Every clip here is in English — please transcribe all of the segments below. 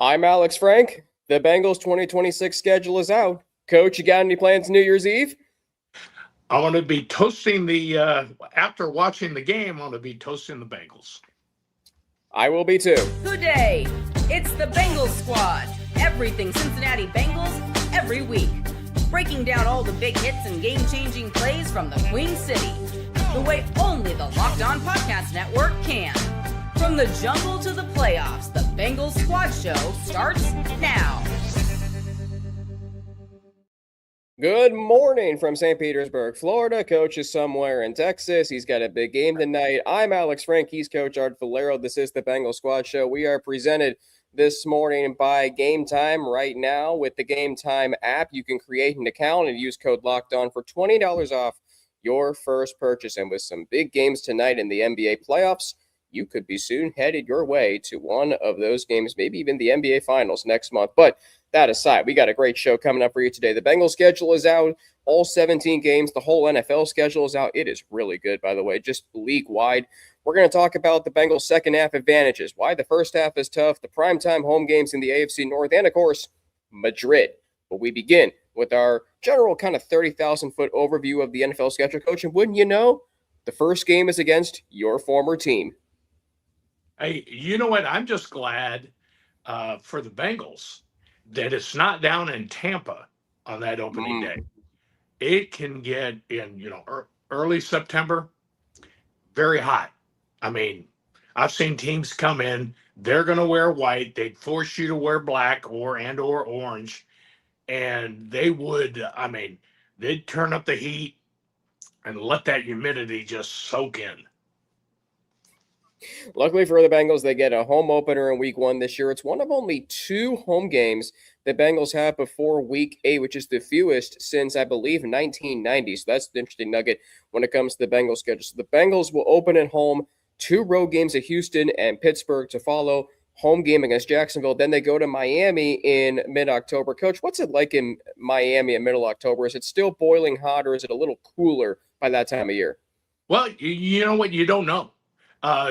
I'm Alex Frank. The Bengals 2026 schedule is out. Coach, you got any plans New Year's Eve? I want to be toasting after watching the game, I want to be toasting the Bengals. I will be too. Good day. It's the Bengals Squad. Everything Cincinnati Bengals every week. Breaking down all the big hits and game-changing plays from the Queen City. The way only the Locked On Podcast Network can. From the jungle to the playoffs, the Bengals Squad Show starts now. Good morning from St. Petersburg, Florida. Coach is somewhere in Texas. He's got a big game tonight. I'm Alex Frank. He's Coach Art Valero. This is the Bengals Squad Show. We are presented this morning by Game Time. Right now, with the Game Time app, you can create an account and use code LOCKEDON for $20 off your first purchase. And with some big games tonight in the NBA playoffs, you could be soon headed your way to one of those games, maybe even the NBA Finals next month. But that aside, we got a great show coming up for you today. The Bengals schedule is out, all 17 games. The whole NFL schedule is out. It is really good, by the way, just league-wide. We're going to talk about the Bengals' second half advantages, why the first half is tough, the primetime home games in the AFC North, and, of course, Madrid. But we begin with our general kind of 30,000-foot overview of the NFL schedule, Coach. And wouldn't you know, the first game is against your former team. Hey, you know what? I'm just glad for the Bengals that it's not down in Tampa on that opening day. It can get in, early September, very hot. I mean, I've seen teams come in, they're going to wear white. They'd force you to wear black or orange. And they'd turn up the heat and let that humidity just soak in. Luckily for the Bengals, they get a home opener in week 1 this year. It's one of only 2 home games the Bengals have before week 8, which is the fewest since, I believe, 1990. So that's the interesting nugget when it comes to the Bengals schedule. So the Bengals will open at home, 2 road games at Houston and Pittsburgh to follow, home game against Jacksonville. Then they go to Miami in mid-October. Coach, what's it like in Miami in middle October? Is it still boiling hot, or is it a little cooler by that time of year? Well, you know what? You don't know.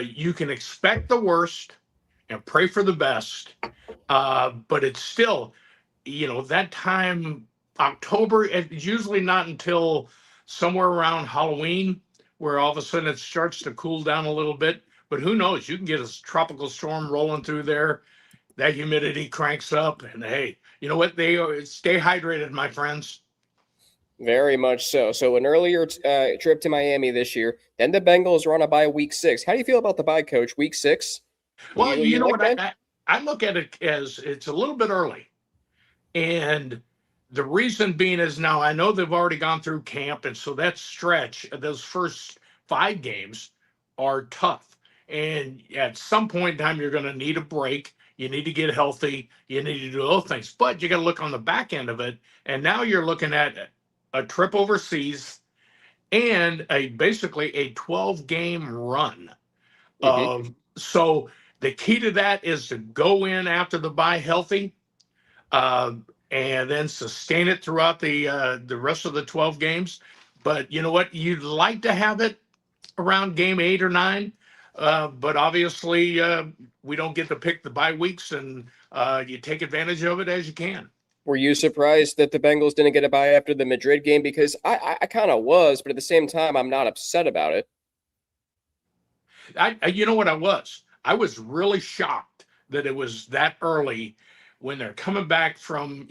You can expect the worst and pray for the best, but it's still, that time, October, it's usually not until somewhere around Halloween where all of a sudden it starts to cool down a little bit. But who knows? You can get a tropical storm rolling through there. That humidity cranks up, and hey, you know what? Stay hydrated, my friends. Very much so. So an earlier trip to Miami this year. Then the Bengals are on a bye week 6. How do you feel about the bye, Coach? Week 6? Well, you know what? I look at it as it's a little bit early. And the reason being is now I know they've already gone through camp. And so that stretch, those first 5 games are tough. And at some point in time, you're going to need a break. You need to get healthy. You need to do those things. But you got to look on the back end of it. And now you're looking at a trip overseas and basically a 12-game run. So the key to that is to go in after the bye healthy, and then sustain it throughout the rest of the 12 games. But you know what? You'd like to have it around game 8 or 9, but obviously we don't get to pick the bye weeks, and you take advantage of it as you can. Were you surprised that the Bengals didn't get a bye after the Madrid game? Because I kind of was, but at the same time, I'm not upset about it. You know what I was? I was really shocked that it was that early when they're coming back from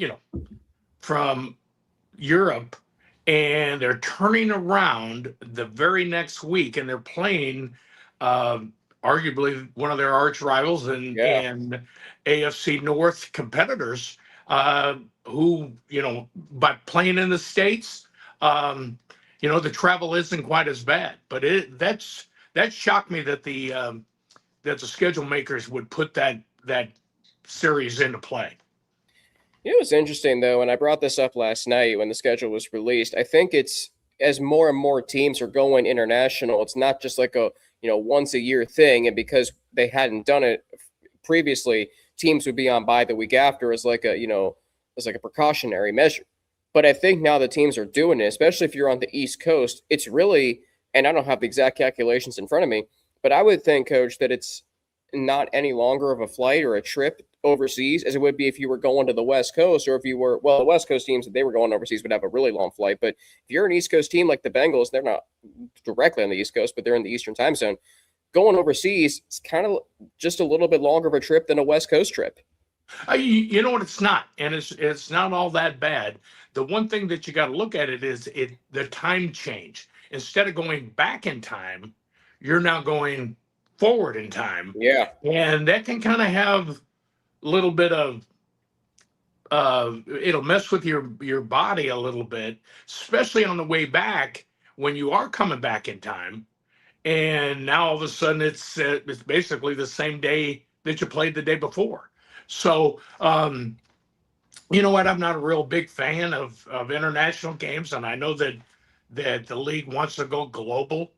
Europe, and they're turning around the very next week, and they're playing arguably one of their arch rivals and AFC North competitors. Who, by playing in the States, the travel isn't quite as bad. But that shocked me that the schedule makers would put that series into play. It was interesting, though, and I brought this up last night when the schedule was released. I think it's, as more and more teams are going international, it's not just like a once a year thing. And because they hadn't done it previously, teams would be on bye the week after as like a precautionary measure. But I think now the teams are doing it, especially if you're on the East Coast, it's really, and I don't have the exact calculations in front of me, but I would think, Coach, that it's not any longer of a flight or a trip overseas as it would be if you were going to the West Coast, or if you were, well, the West Coast teams, if they were going overseas, would have a really long flight. But if you're an East Coast team like the Bengals, they're not directly on the East Coast, but they're in the Eastern time zone. Going overseas, it's kind of just a little bit longer of a trip than a West Coast trip. You know what? It's not, and it's not all that bad. The one thing that you got to look at is the time change. Instead of going back in time, you're now going forward in time. Yeah, and that can kind of have a little bit of it'll mess with your body a little bit, especially on the way back when you are coming back in time. And now all of a sudden it's basically the same day that you played the day before. So you know what? I'm not a real big fan of international games, and I know that the league wants to go global,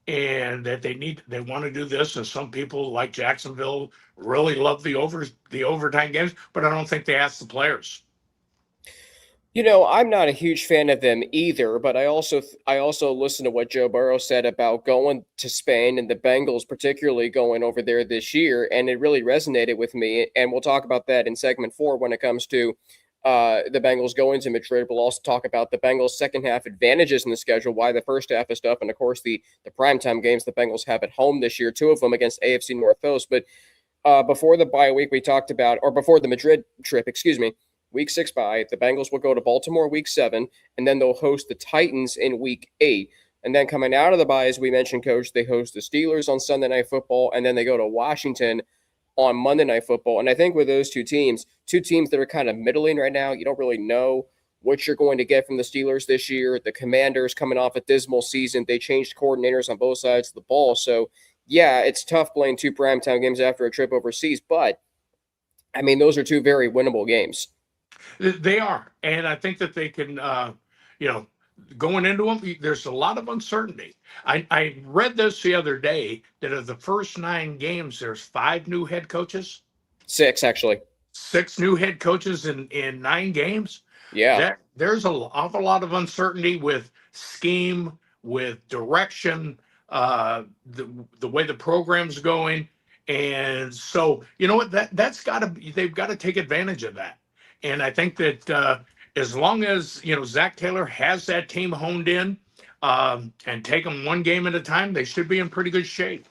and that they want to do this. And some people like Jacksonville really love the overtime games, but I don't think they ask the players. You know, I'm not a huge fan of them either, but I also listened to what Joe Burrow said about going to Spain and the Bengals, particularly going over there this year, and it really resonated with me. And we'll talk about that in segment 4 when it comes to the Bengals going to Madrid. We'll also talk about the Bengals' second half advantages in the schedule, why the first half is tough, and of course the primetime games the Bengals have at home this year, 2 of them against AFC North foes. But before the bye week, we talked about, or before the Madrid trip, Week 6 bye, the Bengals will go to Baltimore Week 7, and then they'll host the Titans in Week 8. And then coming out of the bye, as we mentioned, Coach, they host the Steelers on Sunday Night Football, and then they go to Washington on Monday Night Football. And I think with those two teams that are kind of middling right now, you don't really know what you're going to get from the Steelers this year. The Commanders coming off a dismal season. They changed coordinators on both sides of the ball. So, yeah, it's tough playing 2 primetime games after a trip overseas. But, I mean, those are 2 very winnable games. They are. And I think that they can, going into them, there's a lot of uncertainty. I read this the other day that of the first 9 games, there's 5 new head coaches. 6, actually. 6 new head coaches in 9 games. Yeah. There's an awful lot of uncertainty with scheme, with direction, the way the program's going. And so, you know what, they've got to take advantage of that. And I think that as long as, Zach Taylor has that team honed in and take them one game at a time, they should be in pretty good shape.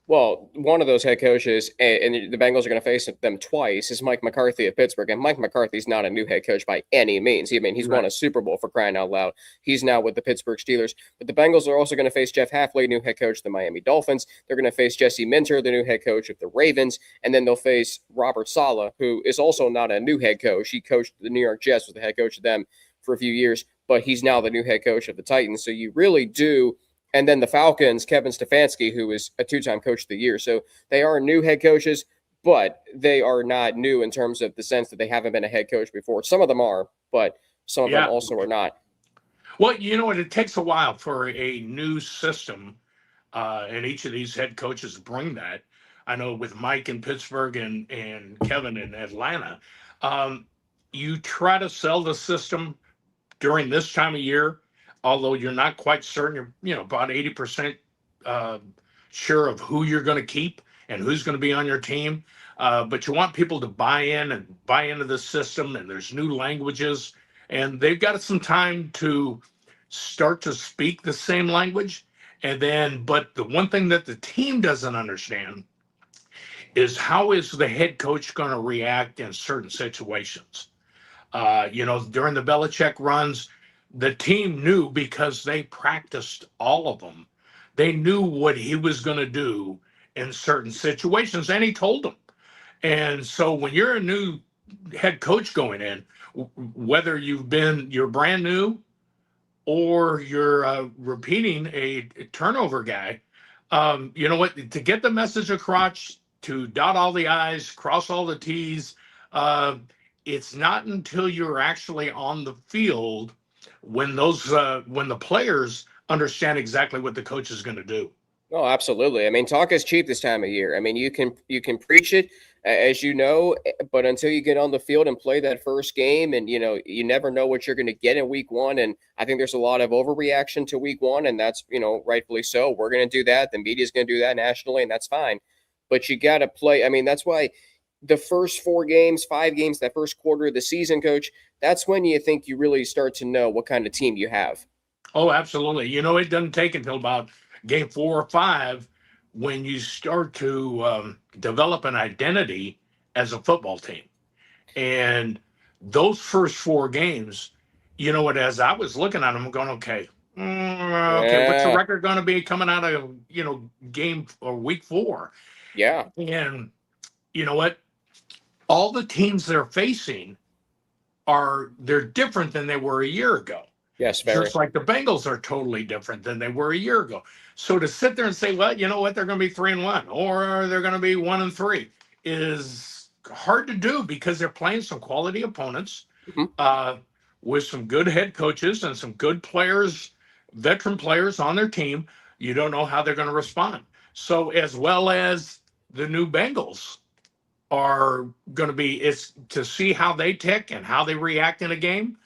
Well, one of those head coaches, and the Bengals are going to face them twice, is Mike McCarthy of Pittsburgh. And Mike McCarthy's not a new head coach by any means. He's right. Won a Super Bowl, for crying out loud. He's now with the Pittsburgh Steelers. But the Bengals are also going to face Jeff Hafley, new head coach of the Miami Dolphins. They're going to face Jesse Minter, the new head coach of the Ravens. And then they'll face Robert Saleh, who is also not a new head coach. He coached the New York Jets, was the head coach of them for a few years. But he's now the new head coach of the Titans. So you really do. And then the Falcons, Kevin Stefanski, who is a 2-time coach of the year. So they are new head coaches, but they are not new in terms of the sense that they haven't been a head coach before. Some of them are, but some of them also are not. Well, you know what? It takes a while for a new system, and each of these head coaches bring that. I know with Mike in Pittsburgh and Kevin in Atlanta, you try to sell the system during this time of year, although you're not quite certain. You're about 80% sure of who you're going to keep and who's going to be on your team. But you want people to buy into the system, and there's new languages, and they've got some time to start to speak the same language. But the one thing that the team doesn't understand is how is the head coach going to react in certain situations. During the Belichick runs, the team knew because they practiced all of them. They knew what he was going to do in certain situations, and he told them. And so when you're a new head coach going in, whether you're brand new or you're repeating a turnover guy, you know what? To get the message across, to dot all the I's, cross all the T's, it's not until you're actually on the field when the players understand exactly what the coach is going to do. Oh, absolutely. I mean, talk is cheap this time of year. I mean, you can preach it, as you know, but until you get on the field and play that first game, and you never know what you're going to get in week 1. And I think there's a lot of overreaction to week 1, and that's rightfully so. We're going to do that. The media is going to do that nationally, and that's fine. but you got to play. I mean, that's why the first 4 games, 5 games, that first quarter of the season, Coach, that's when you think you really start to know what kind of team you have. Oh, absolutely. You know, it doesn't take until about game 4 or 5 when you start to develop an identity as a football team. And those first 4 games, you know what, as I was looking at them, I'm going, okay, what's the Yeah. record going to be coming out of, game or week 4? Yeah. And you know what? All the teams they're facing they're different than they were a year ago. Yes, very. Just like the Bengals are totally different than they were a year ago. So to sit there and say, well, you know what, they're going to be 3-1 or they're going to be 1-3 is hard to do because they're playing some quality opponents with some good head coaches and some good players, veteran players on their team. You don't know how they're going to respond. So as well as the new Bengals are going to be, it's to see how they tick and how they react in a game.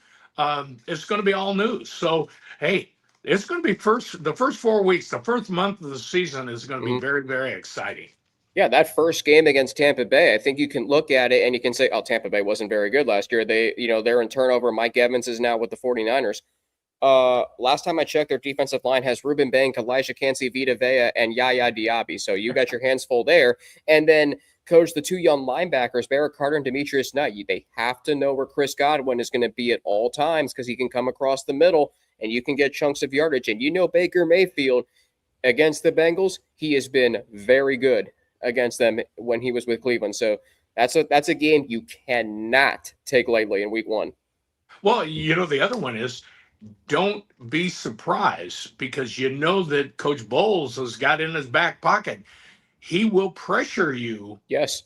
It's going to be all news. So, hey, it's going to be the first 4 weeks, the first month of the season is going to be very, very exciting. Yeah, that first game against Tampa Bay, I think you can look at it and you can say, oh, Tampa Bay wasn't very good last year. They're in turnover. Mike Evans is now with the 49ers. Last time I checked, their defensive line has Ruben Bank, Elijah Cansey, Vita Vea, and Yaya Diaby. So you got your hands full there. And then, Coach, the 2 young linebackers, Barrett Carter and Demetrius Knight, they have to know where Chris Godwin is going to be at all times because he can come across the middle and you can get chunks of yardage. And Baker Mayfield against the Bengals, he has been very good against them when he was with Cleveland. So that's a game you cannot take lightly in week 1. Well, the other one is don't be surprised because you know that Coach Bowles has got in his back pocket. He will pressure you. Yes.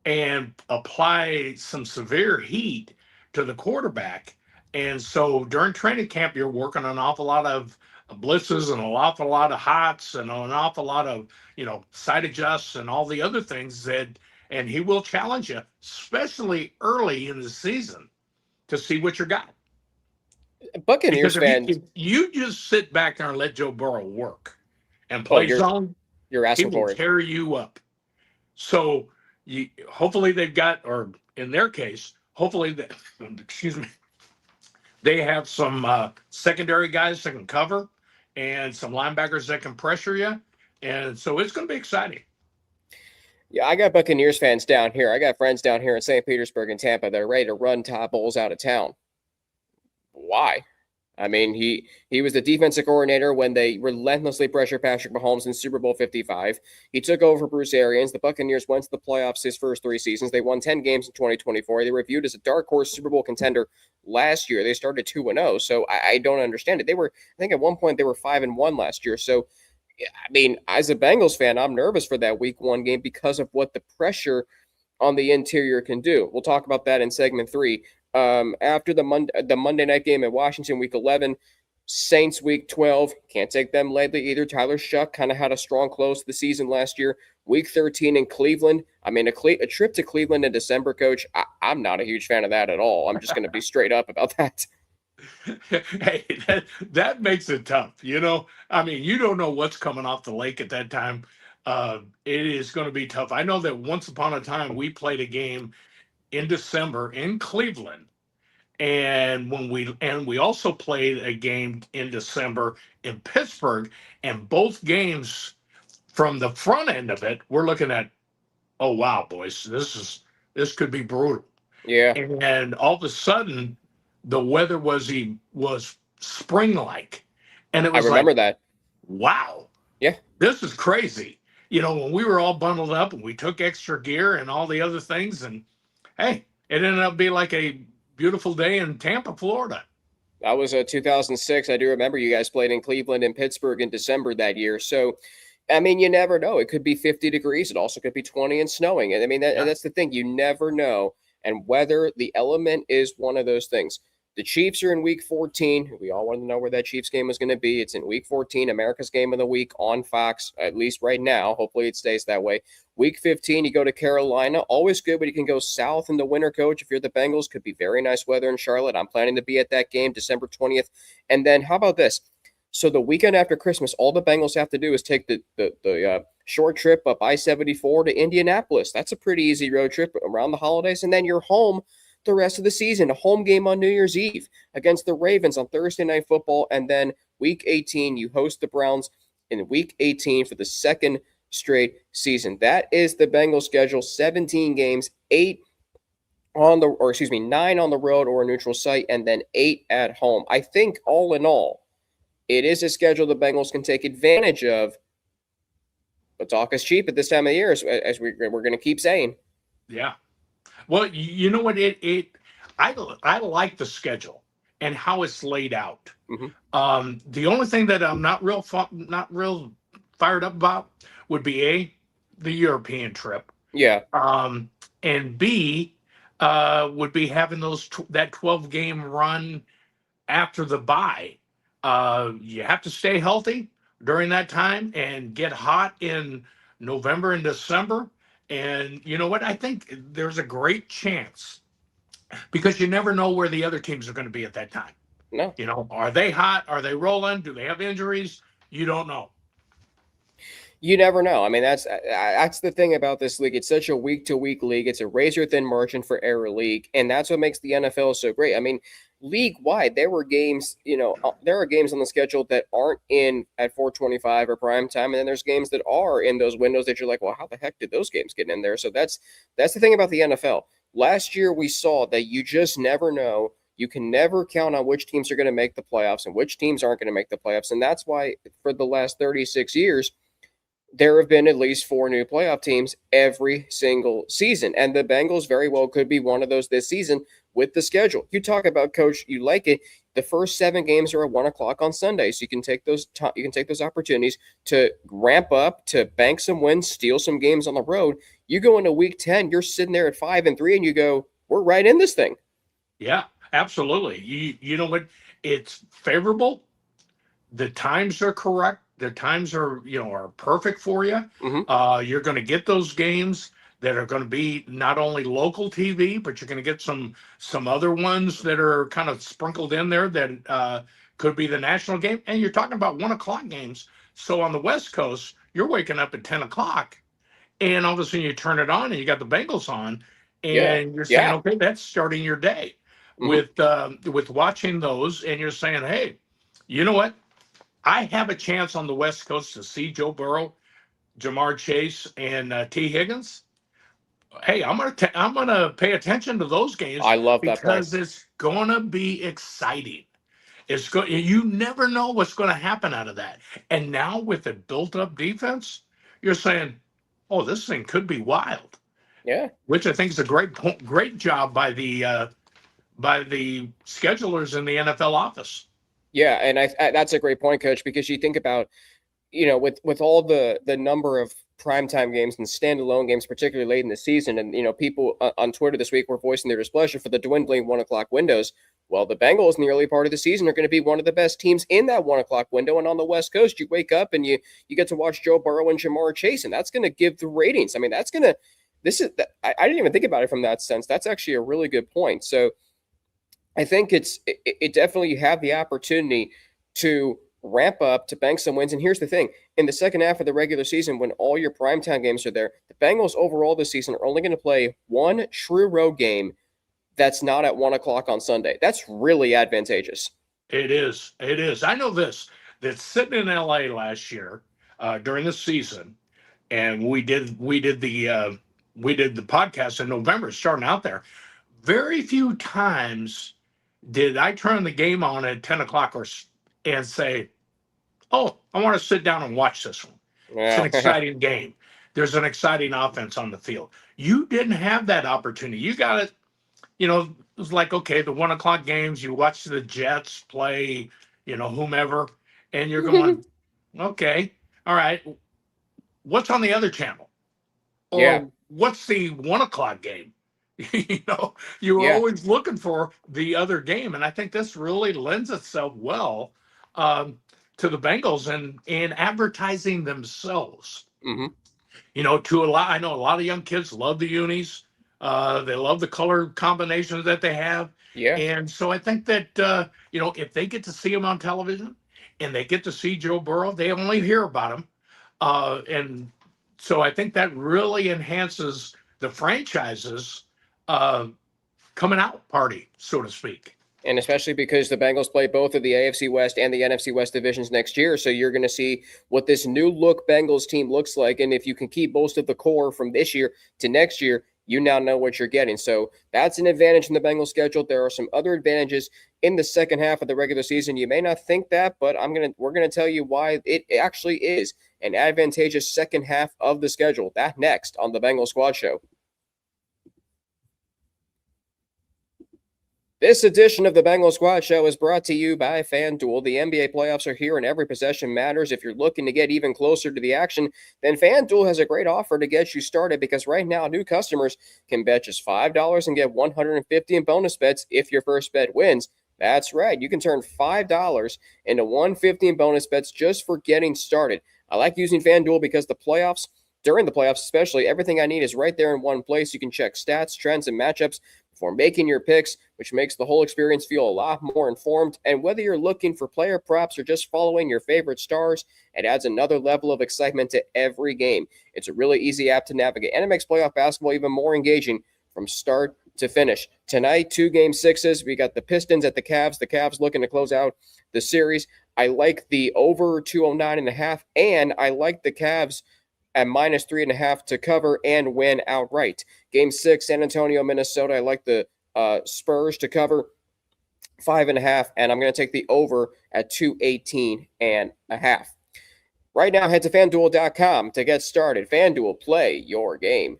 And apply some severe heat to the quarterback. And so during training camp, you're working an awful lot of blitzes and an awful lot of hots and an awful lot of, side adjusts and all the other things and he will challenge you, especially early in the season, to see what you got. Buccaneers fans, if you just sit back there and let Joe Burrow work and play zone, you're asking he will for it. tear you up. So hopefully they've got, or in their case, hopefully they have some secondary guys that can cover and some linebackers that can pressure you. And so it's going to be exciting. Yeah, I got Buccaneers fans down here. I got friends down here in St. Petersburg and Tampa that are ready to run Todd Bowles out of town. Why? I mean, he was the defensive coordinator when they relentlessly pressured Patrick Mahomes in Super Bowl 55. He took over Bruce Arians. The Buccaneers went to the playoffs his first 3 seasons. They won 10 games in 2024. They were viewed as a dark horse Super Bowl contender last year. They started 2-0, so I don't understand it. I think at one point they were 5-1 last year. So, I mean, as a Bengals fan, I'm nervous for that week 1 game because of what the pressure on the interior can do. We'll talk about that in segment 3. After the Monday night game at Washington, week 11, Saints week 12, can't take them lightly either. Tyler Shuck kind of had a strong close to the season last year. Week 13 in Cleveland. I mean, a trip to Cleveland in December, Coach, I'm not a huge fan of that at all. I'm just going to be straight up about that. Hey, that makes it tough. I mean, you don't know what's coming off the lake at that time. It is going to be tough. I know that once upon a time we played a game in December in Cleveland. And we also played a game in December in Pittsburgh, and both games from the front end of it, we're looking at, oh wow, boys, this could be brutal. Yeah. And all of a sudden, the weather was spring-like, and it was I remember that. Wow. Yeah. This is crazy. When we were all bundled up and we took extra gear and all the other things, and hey, it ended up being like a beautiful day in Tampa, Florida. That was 2006. I do remember you guys played in Cleveland and Pittsburgh in December that year. So, I mean, you never know. It could be 50 degrees. It also could be 20 and snowing. And I mean, that's the thing. You never know. And weather, the element is one of those things. The Chiefs are in week 14. We all want to know where that Chiefs game is going to be. It's in week 14, America's game of the week on Fox, at least right now. Hopefully it stays that way. Week 15, you go to Carolina. Always good, but you can go south in the winter, Coach. If you're the Bengals, could be very nice weather in Charlotte. I'm planning to be at that game December 20th. And then how about this? So the weekend after Christmas, all the Bengals have to do is take the short trip up I-74 to Indianapolis. That's a pretty easy road trip around the holidays, and then you're home the rest of the season. A home game on New Year's Eve against the Ravens on Thursday Night Football, and then Week 18 you host the Browns in Week 18 for the second straight season. That is the Bengals schedule: 17 games, 9 on the road or a neutral site, and then 8 at home. I think all in all, it is a schedule the Bengals can take advantage of, but talk is cheap at this time of the year, as we're going to keep saying. Yeah. Well, you know what? I like the schedule and how it's laid out. Mm-hmm. The only thing that I'm not real fired up about would be the European trip. Yeah. And B, would be having that 12-game run after the bye. You have to stay healthy during that time and get hot in November and December. And you know what? I think there's a great chance, because you never know where the other teams are going to be at that time. No. You know, are they hot? Are they rolling? Do they have injuries? You don't know. You never know. I mean, that's the thing about this league. It's such a week-to-week league. It's a razor-thin margin for error league, and that's what makes the NFL so great. I mean, league-wide, there are games on the schedule that aren't in at 4:25 or prime time, and then there's games that are in those windows that you're like, well, how the heck did those games get in there? So that's the thing about the NFL. Last year, we saw that you just never know. You can never count on which teams are going to make the playoffs and which teams aren't going to make the playoffs, and that's why for the last 36 years, there have been at least 4 new playoff teams every single season. And the Bengals very well could be one of those this season with the schedule. You talk about, Coach, you like it. The first 7 games are at 1 o'clock on Sunday. So you can take those opportunities to ramp up, to bank some wins, steal some games on the road. You go into week 10, you're sitting there at 5-3, and you go, we're right in this thing. Yeah, absolutely. You know what? It's favorable. The times are correct. The times are perfect for you. Mm-hmm. You're going to get those games that are going to be not only local TV, but you're going to get some other ones that are kind of sprinkled in there that could be the national game. And you're talking about 1 o'clock games. So on the West Coast, you're waking up at 10 o'clock, and all of a sudden you turn it on and you got the Bengals on, and you're saying, okay, that's starting your day with watching those, and you're saying, hey, you know what? I have a chance on the West Coast to see Joe Burrow, Jamar Chase, and T. Higgins. Hey, I'm gonna pay attention to those games. I love that because it's gonna be exciting. You never know what's going to happen out of that. And now with a built-up defense, you're saying, "Oh, this thing could be wild." Yeah, which I think is a great job by the schedulers in the NFL office. Yeah, and that's a great point, Coach, because you think about, with all the number of primetime games and standalone games, particularly late in the season, and people on Twitter this week were voicing their displeasure for the dwindling 1 o'clock windows. Well, the Bengals in the early part of the season are going to be one of the best teams in that 1 o'clock window, and on the West Coast, you wake up and you get to watch Joe Burrow and Jamar Chase, and that's going to give the ratings. I mean, I didn't even think about it from that sense. That's actually a really good point. So I think it definitely, you have the opportunity to ramp up, to bank some wins. And here's the thing. In the second half of the regular season, when all your primetime games are there, the Bengals overall this season are only going to play one true road game that's not at 1 o'clock on Sunday. That's really advantageous. It is. It is. I know this, that sitting in LA last year during the season, and we did the podcast in November, starting out there. Very few times did I turn the game on at 10 o'clock and say, oh, I want to sit down and watch this one. Yeah. It's an exciting game. There's an exciting offense on the field. You didn't have that opportunity. You got it. It was like, okay, the 1 o'clock games, you watch the Jets play, whomever, and you're going, okay, all right, what's on the other channel? Or what's the 1 o'clock game? You were always looking for the other game. And I think this really lends itself well to the Bengals and advertising themselves. Mm-hmm. I know a lot of young kids love the unis. They love the color combinations that they have. Yeah. And so I think that, if they get to see them on television and they get to see Joe Burrow. They only hear about him. And so I think that really enhances the franchise's coming out party, so to speak. And especially because the Bengals play both of the AFC West and the NFC West divisions next year. So you're going to see what this new look Bengals team looks like. And if you can keep most of the core from this year to next year, you now know what you're getting. So that's an advantage in the Bengals schedule. There are some other advantages in the second half of the regular season. You may not think that, but we're going to tell you why it actually is an advantageous second half of the schedule. That next on the Bengals Squad Show. This edition of the Bengals Squad Show is brought to you by FanDuel. The NBA playoffs are here and every possession matters. If you're looking to get even closer to the action, then FanDuel has a great offer to get you started because right now new customers can bet just $5 and get $150 in bonus bets if your first bet wins. That's right. You can turn $5 into $150 in bonus bets just for getting started. I like using FanDuel because during the playoffs especially, everything I need is right there in one place. You can check stats, trends, and matchups before making your picks, which makes the whole experience feel a lot more informed. And whether you're looking for player props or just following your favorite stars, it adds another level of excitement to every game. It's a really easy app to navigate, and it makes playoff basketball even more engaging from start to finish. Tonight, 2 Game 6s. We got the Pistons at the Cavs. The Cavs looking to close out the series. I like the over 209.5, and I like the Cavs at minus 3.5 to cover and win outright. Game 6, San Antonio, Minnesota. I like the Spurs to cover 5.5, and I'm going to take the over at 218.5. Right now, head to FanDuel.com to get started. FanDuel, play your game.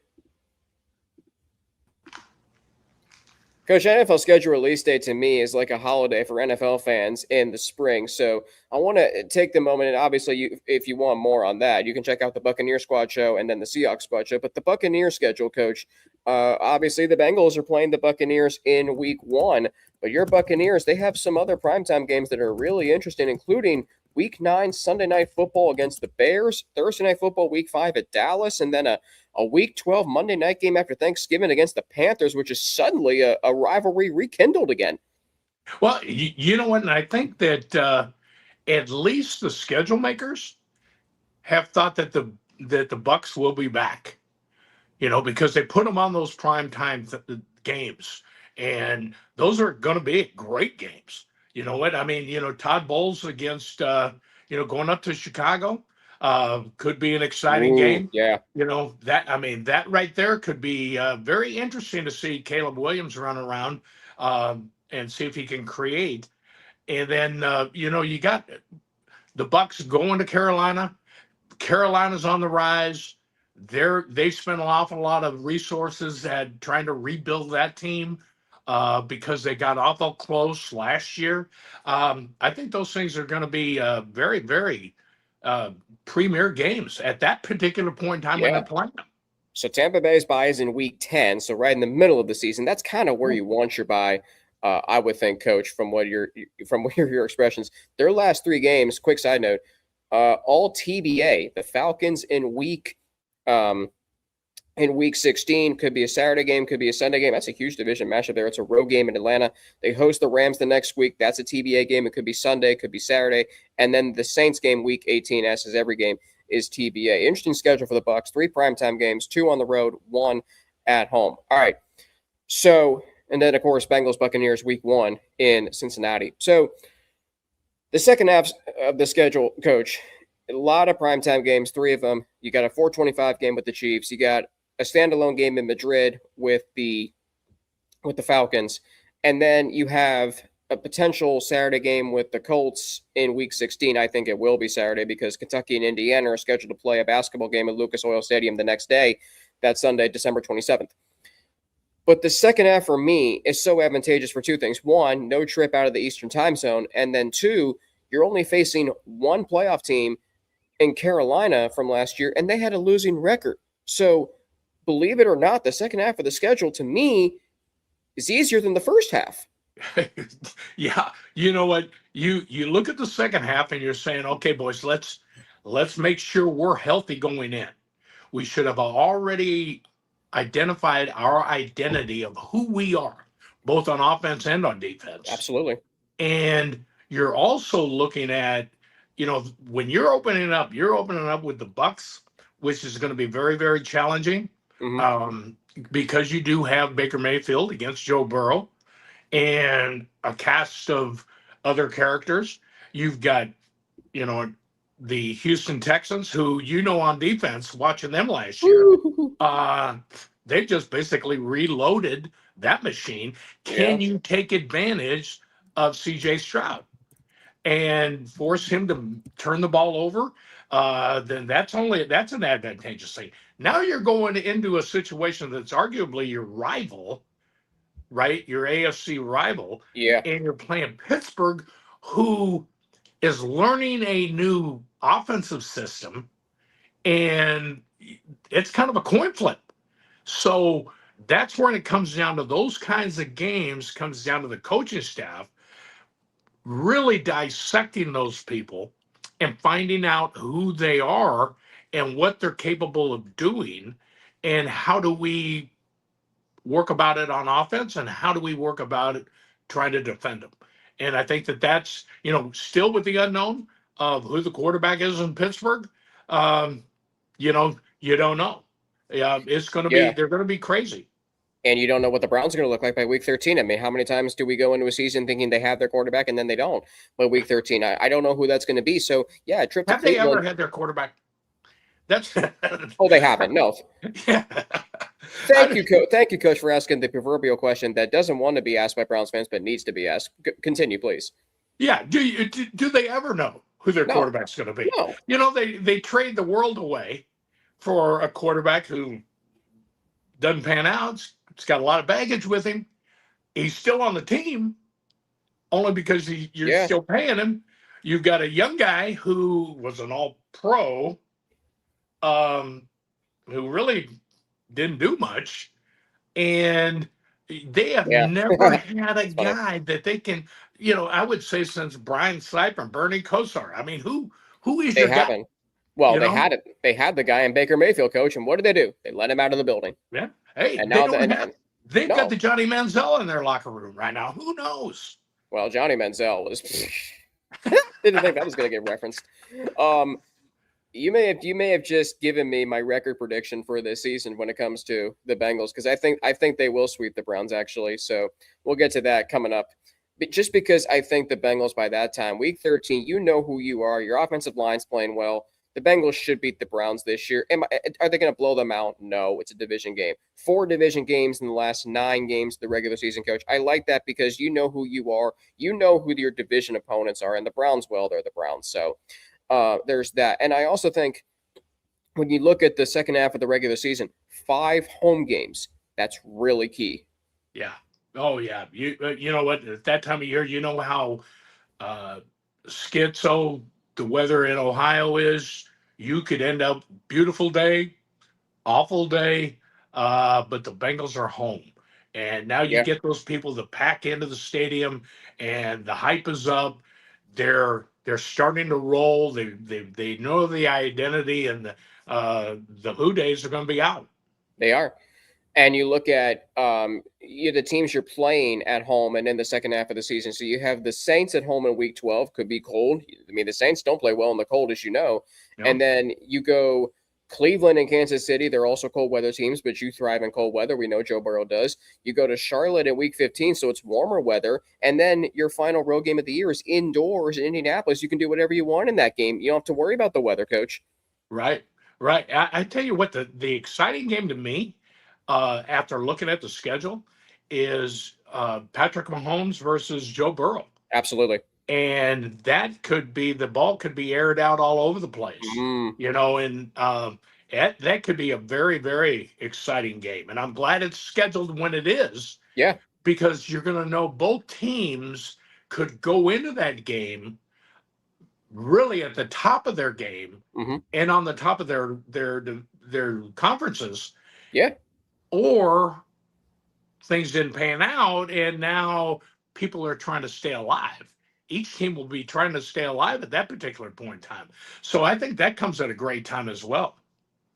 Coach, NFL schedule release day to me is like a holiday for NFL fans in the spring. So I want to take the moment, and obviously, if you want more on that, you can check out the Buccaneers Squad Show and then the Seahawks Squad Show. But the Buccaneers schedule, Coach, obviously the Bengals are playing the Buccaneers in Week 1. But your Buccaneers, they have some other primetime games that are really interesting, including Week 9 Sunday Night Football against the Bears, Thursday Night Football Week 5 at Dallas, and then a Week 12 Monday night game after Thanksgiving against the Panthers, which is suddenly a rivalry rekindled again. Well, you know what? And I think that at least the schedule makers have thought that the Bucs will be back, because they put them on those primetime games, and those are going to be great games. You know what? I mean, Todd Bowles against, going up to Chicago could be an exciting game. Yeah. That right there could be very interesting to see Caleb Williams run around and see if he can create. And then, you got the Bucs going to Carolina. Carolina's on the rise. They spent an awful lot of resources at trying to rebuild that team. Because they got awful close last year. I think those things are going to be very, very premier games at that particular point in time when they're playing them. So Tampa Bay's bye is in Week 10, so right in the middle of the season. That's kind of where you want your bye, I would think, Coach, from your expressions. Their last 3 games, quick side note, all TBA. The Falcons in Week 16, could be a Saturday game, could be a Sunday game. That's a huge division matchup there. It's a road game in Atlanta. They host the Rams the next week. That's a TBA game. It could be Sunday, could be Saturday. And then the Saints game, Week 18, as is every game, is TBA. Interesting schedule for the Bucs. 3 primetime games, 2 on the road, 1 at home. All right. So, and then, of course, Bengals Buccaneers Week 1 in Cincinnati. So, the second half of the schedule, Coach, a lot of primetime games, 3 of them. You got a 4:25 game with the Chiefs. You got a standalone game in Madrid with the Falcons, and then you have a potential Saturday game with the Colts in Week 16. I think it will be Saturday because Kentucky and Indiana are scheduled to play a basketball game at Lucas Oil Stadium the next day. That's Sunday, December 27th. But the second half for me is so advantageous for 2 things. 1, no trip out of the Eastern time zone, and then 2, you're only facing one playoff team in Carolina from last year, and they had a losing record. So, believe it or not, the second half of the schedule, to me, is easier than the first half. Yeah. You know what? You look at the second half and you're saying, okay, boys, let's make sure we're healthy going in. We should have already identified our identity of who we are, both on offense and on defense. Absolutely. And you're also looking at when you're opening up with the Bucks, which is going to be very, very challenging, because you do have Baker Mayfield against Joe Burrow and a cast of other characters. You've got, the Houston Texans, who on defense, watching them last year, they just basically reloaded that machine. Can you take advantage of C.J. Stroud and force him to turn the ball over? Then that's an advantageous thing. Now you're going into a situation that's arguably your rival, right? Your AFC rival. Yeah. And you're playing Pittsburgh, who is learning a new offensive system, and it's kind of a coin flip. So that's when it comes down to those kinds of games, comes down to the coaching staff really dissecting those people and finding out who they are and what they're capable of doing, and how do we work about it on offense, and how do we work about it trying to defend them. And I think that's, still with the unknown of who the quarterback is in Pittsburgh. You don't know. It's going to be, they're going to be crazy. And you don't know what the Browns are going to look like by week 13. I mean, how many times do we go into a season thinking they have their quarterback and then they don't by week 13? I don't know who that's going to be. So, yeah, a trip to Cleveland. Have they ever had their quarterback? That's Oh, they haven't. No. Yeah. Thank you, Coach, for asking the proverbial question that doesn't want to be asked by Browns fans but needs to be asked. Continue, please. Yeah. Do they ever know who their quarterback's going to be? No. They trade the world away for a quarterback who doesn't pan out. He's got a lot of baggage with him. He's still on the team only because you're still paying him. You've got a young guy who was an all-pro, who really didn't do much, and they have never had a guy that they can, I would say since Brian Sipe and Bernie Kosar. I mean, who is your guy? Well, they had the guy in Baker Mayfield, Coach, and what did they do? They let him out of the building. Yeah. Hey, and now they've got the Johnny Manziel in their locker room right now. Who knows? Well, Johnny Manziel was didn't think that was going to get referenced. You may have just given me my record prediction for this season when it comes to the Bengals, because I think they will sweep the Browns, actually. So we'll get to that coming up. But just because I think the Bengals by that time, week 13, you know who you are. Your offensive line's playing well. The Bengals should beat the Browns this year. Are they going to blow them out? No, it's a division game. 4 division games in the last 9 games of the regular season, Coach. I like that because you know who you are. You know who your division opponents are. And the Browns, well, they're the Browns. So there's that. And I also think when you look at the second half of the regular season, 5 home games, that's really key. Yeah. Oh, yeah. You know what? At that time of year, you know how schizo the weather in Ohio is. You could end up beautiful day, awful day, but the Bengals are home. And now you get those people that pack into the stadium, and the hype is up. They're starting to roll. They know the identity, and the Who Days are going to be out. They are. And you look at the teams you're playing at home and in the second half of the season. So you have the Saints at home in week 12, could be cold. I mean, the Saints don't play well in the cold, as you know. Yep. And then you go Cleveland and Kansas City. They're also cold weather teams, but you thrive in cold weather. We know Joe Burrow does. You go to Charlotte in week 15, so it's warmer weather. And then your final road game of the year is indoors in Indianapolis. You can do whatever you want in that game. You don't have to worry about the weather, Coach. Right. I tell you what, the exciting game to me, after looking at the schedule, is Patrick Mahomes versus Joe Burrow. Absolutely. And the ball could be aired out all over the place, and that could be a very, very exciting game. And I'm glad it's scheduled when it is. Yeah. Because you're going to know both teams could go into that game really at the top of their game, and on the top of their conferences. Yeah. Or things didn't pan out, and now people are trying to stay alive. Each team will be trying to stay alive at that particular point in time. So I think that comes at a great time as well.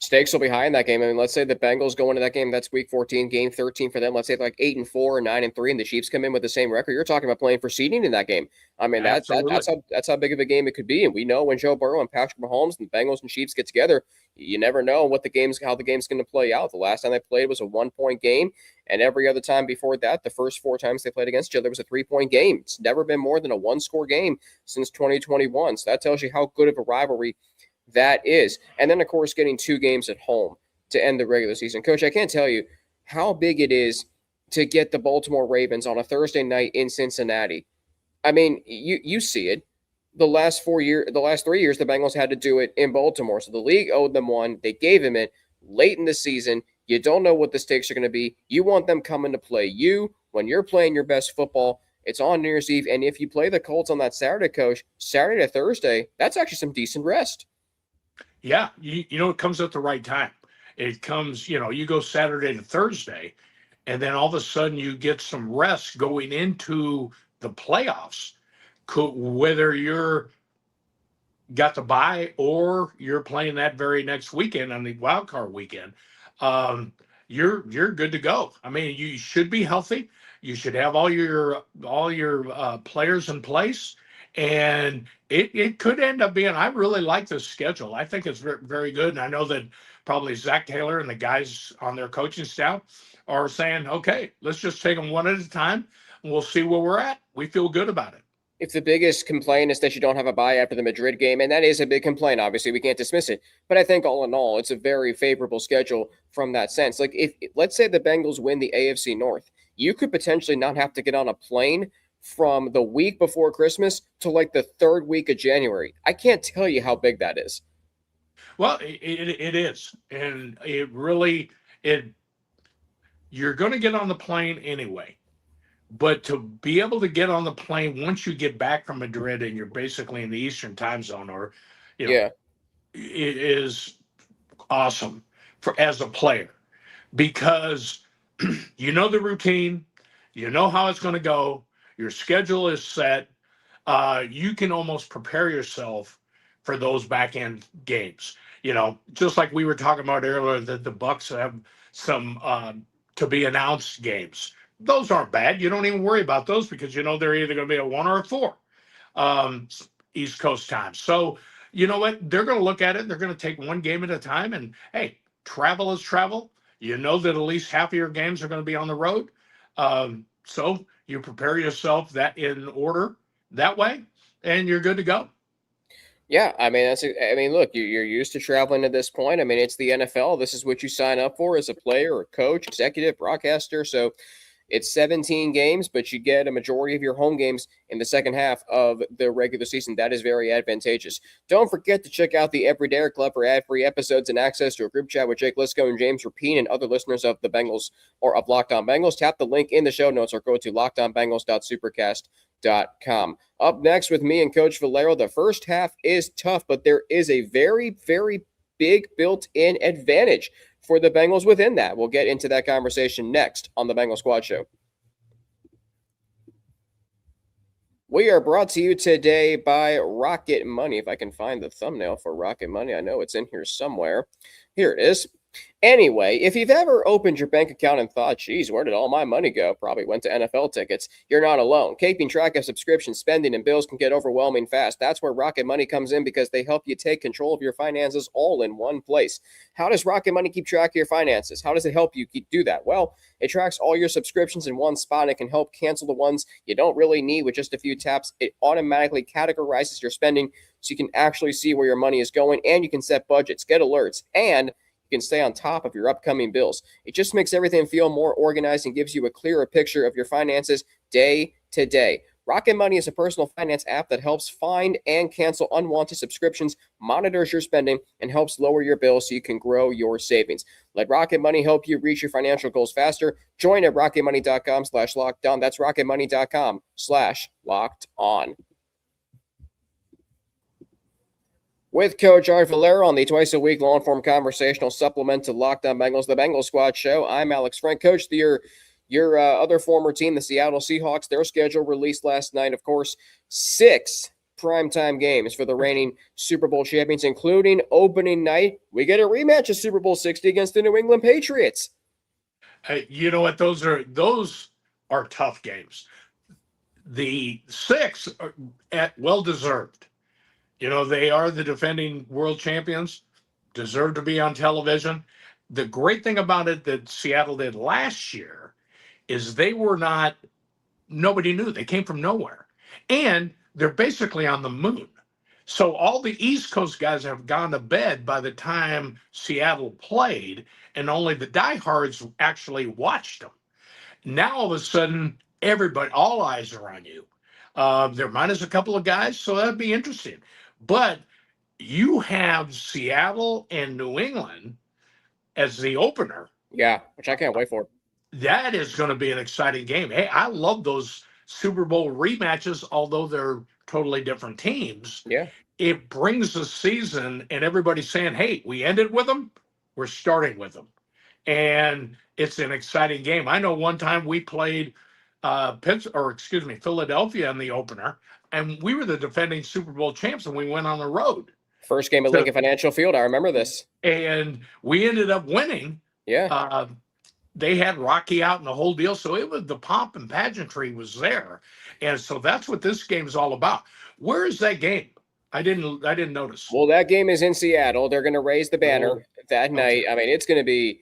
Stakes will be high in that game. I mean, let's say the Bengals go into that game. That's week 14, game 13 for them. Let's say like 8-4 or 9-3, and the Chiefs come in with the same record. You're talking about playing for seeding in that game. I mean, that's how big of a game it could be. And we know when Joe Burrow and Patrick Mahomes and the Bengals and Chiefs get together, you never know how the game's going to play out. The last time they played was a 1-point game, and every other time before that, the first 4 times they played against each other was a 3-point game. It's never been more than a 1-score game since 2021. So that tells you how good of a rivalry that is. And then, of course, getting 2 games at home to end the regular season. Coach, I can't tell you how big it is to get the Baltimore Ravens on a Thursday night in Cincinnati. I mean, you see it. The last 3 years, the Bengals had to do it in Baltimore. So the league owed them one. They gave him it late in the season. You don't know what the stakes are going to be. You want them coming to play you when you're playing your best football. It's on New Year's Eve. And if you play the Colts on that Saturday, Coach, Saturday to Thursday, that's actually some decent rest. Yeah, it comes at the right time. It comes, you go Saturday to Thursday, and then all of a sudden you get some rest going into the playoffs, whether you're got to bye or you're playing that very next weekend on the wild card weekend. You're good to go. I mean, you should be healthy. You should have all your players in place. And it could end up being, I really like this schedule. I think it's very, very good. And I know that probably Zach Taylor and the guys on their coaching staff are saying, okay, let's just take them one at a time and we'll see where we're at. We feel good about it. If the biggest complaint is that you don't have a bye after the Madrid game, and that is a big complaint, obviously, we can't dismiss it. But I think all in all, it's a very favorable schedule from that sense. Like, if let's say the Bengals win the AFC North, you could potentially not have to get on a plane from the week before Christmas to like the 3rd week of January. I can't tell you how big that is. Well, it is. And you're going to get on the plane anyway. But to be able to get on the plane once you get back from Madrid and you're basically in the Eastern time zone, it is awesome as a player, because you know the routine, you know how it's going to go, your schedule is set. You can almost prepare yourself for those back end games. Just like we were talking about earlier, that the Bucs have some to be announced games. Those aren't bad. You don't even worry about those because they're either going to be a 1 or a 4 East Coast time. So you know what? They're going to look at it. They're going to take one game at a time. And hey, travel is travel. You know that at least half of your games are going to be on the road. So you prepare yourself that in order that way, and you're good to go. Yeah, I mean, look, you're used to traveling at this point. I mean, it's the NFL. This is what you sign up for as a player or coach, executive, broadcaster. So it's 17 games, but you get a majority of your home games in the second half of the regular season. That is very advantageous. Don't forget to check out the Everyday Club for ad-free episodes and access to a group chat with Jake Lisco and James Rapine and other listeners of the Bengals or of Locked On Bengals. Tap the link in the show notes or go to lockedonbengals.supercast.com. Up next with me and Coach Valero, the first half is tough, but there is a very, very big built-in advantage for the Bengals within that. We'll get into that conversation next on the Bengal Squad Show. We are brought to you today by Rocket Money. If I can find the thumbnail for Rocket Money, I know it's in here somewhere. Here it is. Anyway, if you've ever opened your bank account and thought, geez, where did all my money go? Probably went to NFL tickets. You're not alone. Keeping track of subscription spending and bills can get overwhelming fast. That's where Rocket Money comes in because they help you take control of your finances all in one place. How does Rocket Money keep track of your finances? How does it help you do that? Well, it tracks all your subscriptions in one spot and it can help cancel the ones you don't really need with just a few taps. It automatically categorizes your spending so you can actually see where your money is going, and you can set budgets, get alerts, and you can stay on top of your upcoming bills. It just makes everything feel more organized and gives you a clearer picture of your finances day to day. Rocket Money is a personal finance app that helps find and cancel unwanted subscriptions, monitors your spending, and helps lower your bills so you can grow your savings. Let Rocket Money help you reach your financial goals faster. Join at rocketmoney.com/lockedon. That's rocketmoney.com/lockedon. With Coach Art Valero on the twice-a-week long-form conversational supplement to Locked On Bengals, the Bengal Squad Show. I'm Alex Frank. Coach, your other former team, the Seattle Seahawks, their schedule released last night. Of course, 6 primetime games for the reigning Super Bowl champions, including opening night. We get a rematch of Super Bowl 60 against the New England Patriots. You know what? Those are tough games. The 6 are well deserved. They are the defending world champions, deserve to be on television. The great thing about it that Seattle did last year is nobody knew. They came from nowhere. And they're basically on the moon. So all the East Coast guys have gone to bed by the time Seattle played, and only the diehards actually watched them. Now all of a sudden, all eyes are on you. They're minus a couple of guys, so that'd be interesting. But you have Seattle and New England as the opener. Yeah, which I can't wait for. That is going to be an exciting game. Hey, I love those Super Bowl rematches, although they're totally different teams. Yeah. It brings the season, and everybody's saying, hey, we ended with them, we're starting with them. And it's an exciting game. I know one time we played Philadelphia in the opener, and we were the defending Super Bowl champs, and we went on the road. First game at Lincoln Financial Field. I remember this. And we ended up winning. Yeah. They had Rocky out and the whole deal. So it was the pomp and pageantry was there. And so that's what this game is all about. Where is that game? I didn't notice. Well, that game is in Seattle. They're going to raise the banner that night. I mean, it's going to be,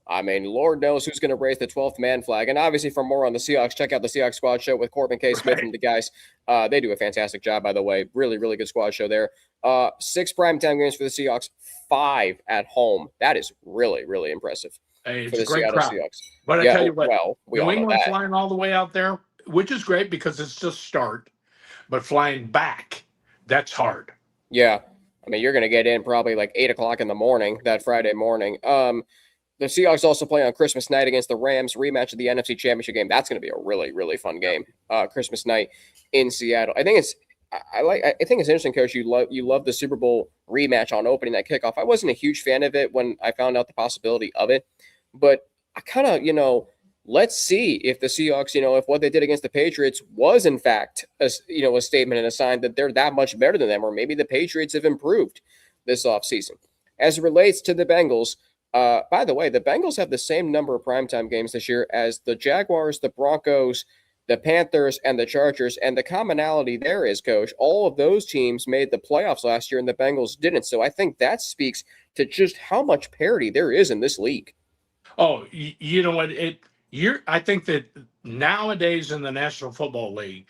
Lord knows who's going to raise the 12th man flag. And obviously, for more on the Seahawks, check out the Seahawks Squad Show with Corbin K. Smith and the guys. They do a fantastic job, by the way. Really, really good squad show there. 6 primetime games for the Seahawks, 5 at home. That is really, really impressive. Hey, for the it's a great Seattle crowd. Seahawks. But I tell you what, New England flying all the way out there, which is great because it's just start, but flying back, that's hard. Yeah. I mean, you're going to get in probably like 8 o'clock in the morning, that Friday morning. The Seahawks also play on Christmas night against the Rams, rematch of the NFC Championship game. That's going to be a really, really fun game. Christmas night in Seattle. I think it's interesting, Coach. You love the Super Bowl rematch on opening that kickoff. I wasn't a huge fan of it when I found out the possibility of it, but I kind of, let's see if the Seahawks, if what they did against the Patriots was in fact a statement and a sign that they're that much better than them, or maybe the Patriots have improved this offseason. As it relates to the Bengals, by the way, the Bengals have the same number of primetime games this year as the Jaguars, the Broncos, the Panthers, and the Chargers. And the commonality there is, Coach, all of those teams made the playoffs last year and the Bengals didn't. So I think that speaks to just how much parity there is in this league. Oh, you know what? I think that nowadays in the National Football League,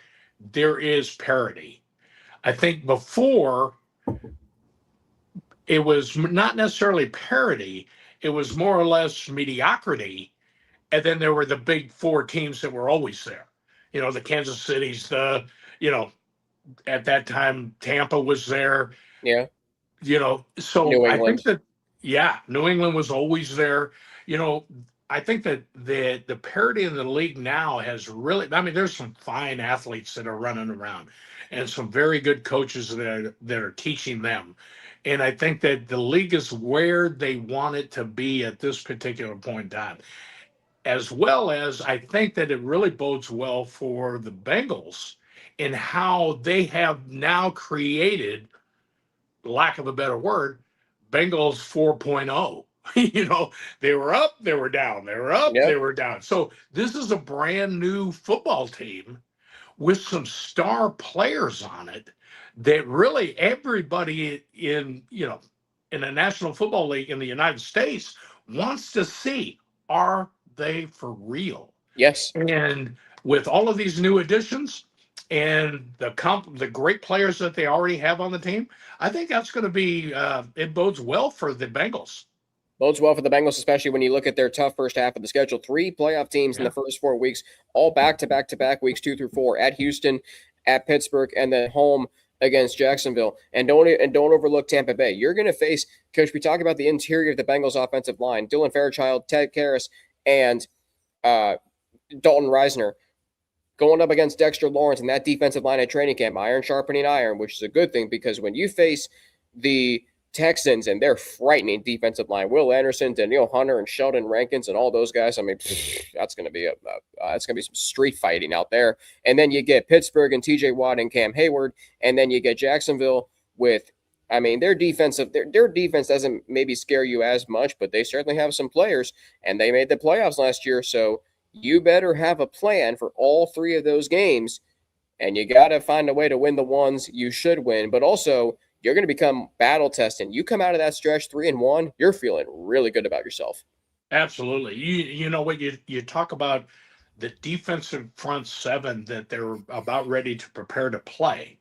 there is parity. I think before it was not necessarily parity, it was more or less mediocrity. And then there were the big 4 teams that were always there. The Kansas City's, at that time, Tampa was there. Yeah. So New I think that, New England was always there. I think that the parity in the league now has really, there's some fine athletes that are running around and some very good coaches that are teaching them. And I think that the league is where they want it to be at this particular point in time. As well as I think that it really bodes well for the Bengals in how they have now created, lack of a better word, Bengals 4.0. They were up, they were down, they were up, They were down. So this is a brand new football team with some star players on it that really everybody in the National Football League in the United States wants to see, are they for real? Yes. And with all of these new additions and the great players that they already have on the team, I think that's going to be it bodes well for the Bengals. Bodes well for the Bengals, especially when you look at their tough first half of the schedule. 3 playoff teams in the first 4 weeks, all back-to-back weeks 2 through 4 at Houston, at Pittsburgh, and then home against Jacksonville. And don't overlook Tampa Bay. You're going to face, Coach, we talk about the interior of the Bengals offensive line, Dylan Fairchild, Ted Karras, and Dalton Reisner going up against Dexter Lawrence and that defensive line at training camp, iron sharpening iron, which is a good thing because when you face the Texans and their frightening defensive line. Will Anderson, Danielle Hunter, and Sheldon Rankins, and all those guys. I mean, that's going to be some street fighting out there. And then you get Pittsburgh and T.J. Watt and Cam Hayward, and then you get Jacksonville with. I mean, their defense doesn't maybe scare you as much, but they certainly have some players, and they made the playoffs last year. So you better have a plan for all three of those games, and you got to find a way to win the ones you should win. But also, you're going to become battle tested. You come out of that stretch 3-1, you're feeling really good about yourself. Absolutely. You know what, you talk about the defensive front seven that they're about ready to prepare to play.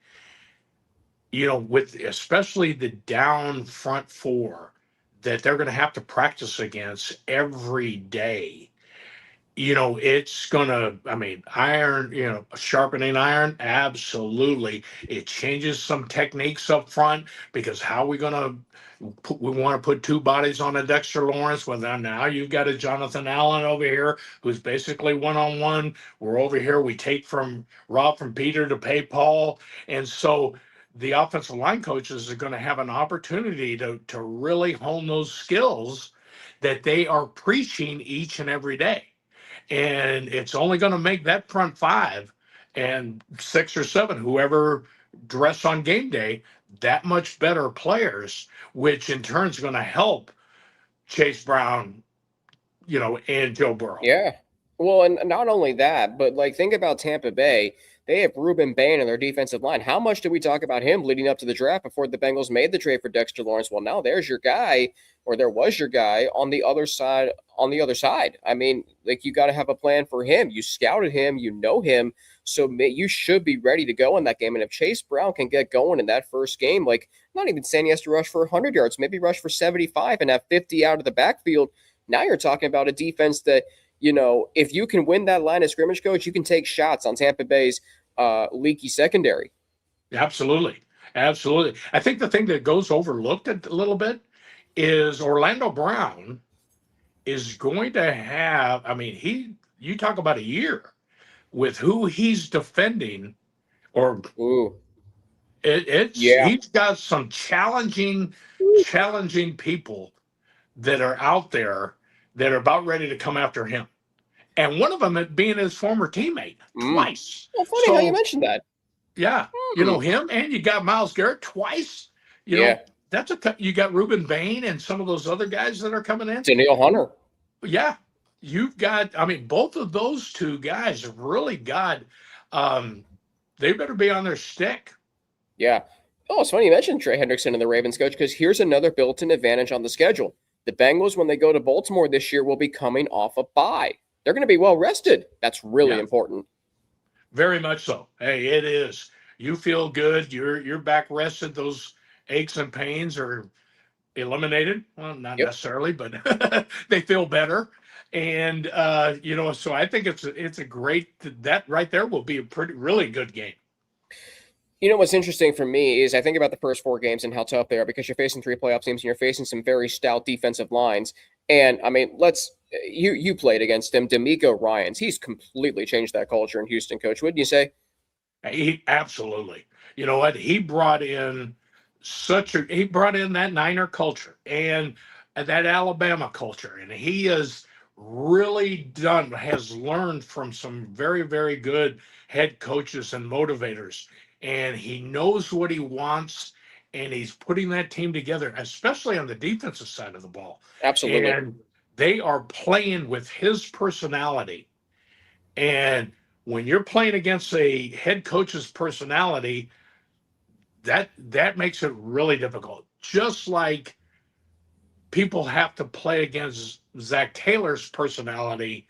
You know, with especially the down front four that they're going to have to practice against every day. You know, it's going to, I mean, iron, you know, sharpening iron, absolutely. It changes some techniques up front because how are we going to we want to put two bodies on a Dexter Lawrence? Well, now you've got a Jonathan Allen over here who's basically one-on-one. We're over here. We take from Rob from Peter to pay Paul. And so the offensive line coaches are going to have an opportunity to really hone those skills that they are preaching each and every day. And it's only going to make that front five and 6 or 7, whoever dress on game day, that much better players, which in turn is going to help Chase Brown, you know, and Joe Burrow. Yeah. Well, and not only that, but like think about Tampa Bay. They have Ruben Bain in their defensive line. How much did we talk about him leading up to the draft before the Bengals made the trade for Dexter Lawrence? Well, now there's your guy, or there was your guy on the other side. I mean, like you got to have a plan for him. You scouted him, you know him, so you should be ready to go in that game. And if Chase Brown can get going in that first game, like not even saying he has to rush for 100 yards, maybe rush for 75 and have 50 out of the backfield. Now you're talking about a defense that, you know, if you can win that line of scrimmage, coach, you can take shots on Tampa Bay's leaky secondary. Absolutely. Absolutely. I think the thing that goes overlooked a little bit is Orlando Brown is going to have, I mean, you talk about a year with who he's defending, or he's got some challenging people that are out there that are about ready to come after him. And one of them being his former teammate twice. Well, funny how you mentioned that. Yeah. You know, him, and you got Myles Garrett twice. You know, you got Ruben Bain and some of those other guys that are coming in. Danielle Hunter. Yeah. You've got, I mean, both of those two guys have really got, they better be on their stick. Yeah. Oh, it's funny you mentioned Trey Hendrickson and the Ravens, coach, because here's another built-in advantage on the schedule. The Bengals, when they go to Baltimore this year, will be coming off a bye. They're going to be well rested. That's really important. Very much so. Hey, it is. You feel good. You're back rested. Those aches and pains are eliminated. Well, not necessarily, but they feel better. And you know, so I think it's a great, that right there will be a really good game. You know, what's interesting for me is I think about the first 4 games and how tough they are, because you're facing 3 playoff teams and you're facing some very stout defensive lines. And I mean, you played against him, D'Amico Ryans. He's completely changed that culture in Houston, coach. Wouldn't you say? He absolutely. You know what? He brought in that Niner culture and that Alabama culture, and he has learned from some very, very good head coaches and motivators, and he knows what he wants, and he's putting that team together, especially on the defensive side of the ball. Absolutely. And they are playing with his personality. And when you're playing against a head coach's personality, that makes it really difficult. Just like people have to play against Zach Taylor's personality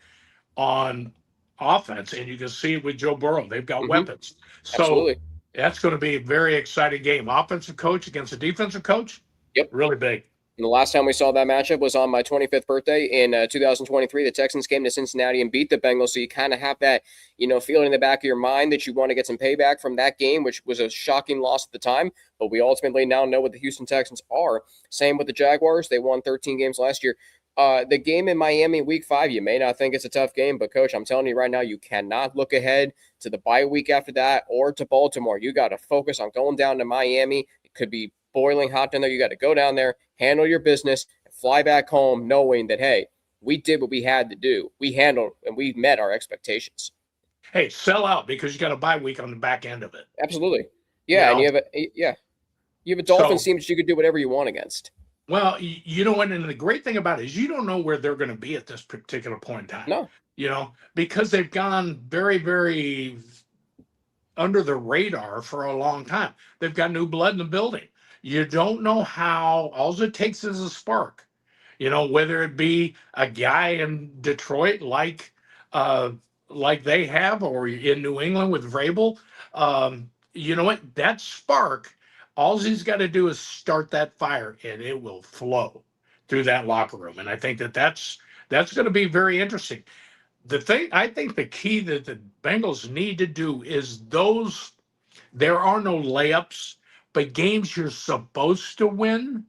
on offense, and you can see it with Joe Burrow. They've got weapons. So absolutely. That's going to be a very exciting game. Offensive coach against a defensive coach. Yep. Really big. And the last time we saw that matchup was on my 25th birthday in 2023. The Texans came to Cincinnati and beat the Bengals. So you kind of have that, you know, feeling in the back of your mind that you want to get some payback from that game, which was a shocking loss at the time. But we ultimately now know what the Houston Texans are. Same with the Jaguars. They won 13 games last year. The game in Miami week 5, you may not think it's a tough game, but coach, I'm telling you right now, you cannot look ahead to the bye week after that or to Baltimore. You got to focus on going down to Miami. It could be boiling hot down there. You got to go down there, handle your business, and fly back home knowing that, hey, we did what we had to do. We handled and we met our expectations. Hey, sell out because you got a bye week on the back end of it. Absolutely. Yeah, and you have a Dolphins team that you could do whatever you want against. Well, you know what? And the great thing about it is you don't know where they're going to be at this particular point in time. No. Because they've gone very, very under the radar for a long time. They've got new blood in the building. You don't know how. All it takes is a spark. Whether it be a guy in Detroit like they have, or in New England with Vrabel. You know what? That spark, all he's got to do is start that fire, and it will flow through that locker room. And I think that's going to be very interesting. I think the key that the Bengals need to do is there are no layups, but games you're supposed to win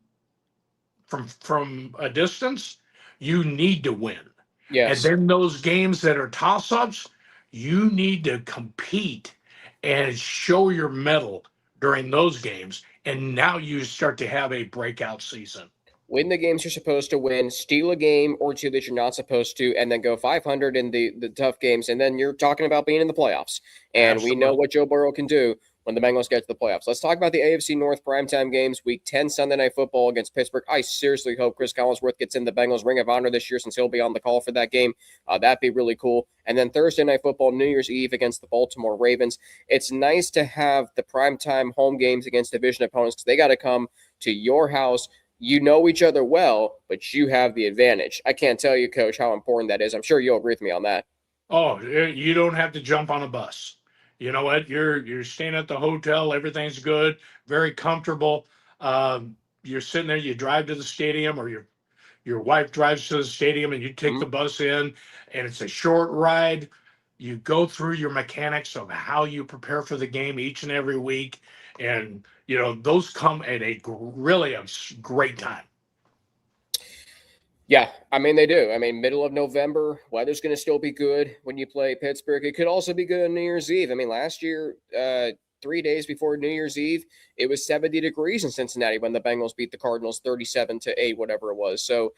from a distance, you need to win. Yes. And then those games that are toss-ups, you need to compete and show your mettle during those games. And now you start to have a breakout season. Win the games you're supposed to win, steal a game or two that you're not supposed to, and then go 500 in the tough games. And then you're talking about being in the playoffs. And Absolutely. We know what Joe Burrow can do when the Bengals get to the playoffs. Let's talk about the AFC North primetime games, Week 10 Sunday Night Football against Pittsburgh. I seriously hope Chris Collinsworth gets in the Bengals Ring of Honor this year since he'll be on the call for that game. That'd be really cool. And then Thursday Night Football, New Year's Eve against the Baltimore Ravens. It's nice to have the primetime home games against division opponents because they got to come to your house. You know each other well, but you have the advantage. I can't tell you, Coach, how important that is. I'm sure you'll agree with me on that. Oh, you don't have to jump on a bus. You know what? You're staying at the hotel. Everything's good, very comfortable. You're sitting there. You drive to the stadium, or your wife drives to the stadium, and you take the bus in, and it's a short ride. You go through your mechanics of how you prepare for the game each and every week, and those come at a great time. Yeah, I mean, they do. I mean, middle of November, weather's going to still be good when you play Pittsburgh. It could also be good on New Year's Eve. I mean, last year, 3 days before New Year's Eve, it was 70 degrees in Cincinnati when the Bengals beat the Cardinals 37-8, whatever it was. So,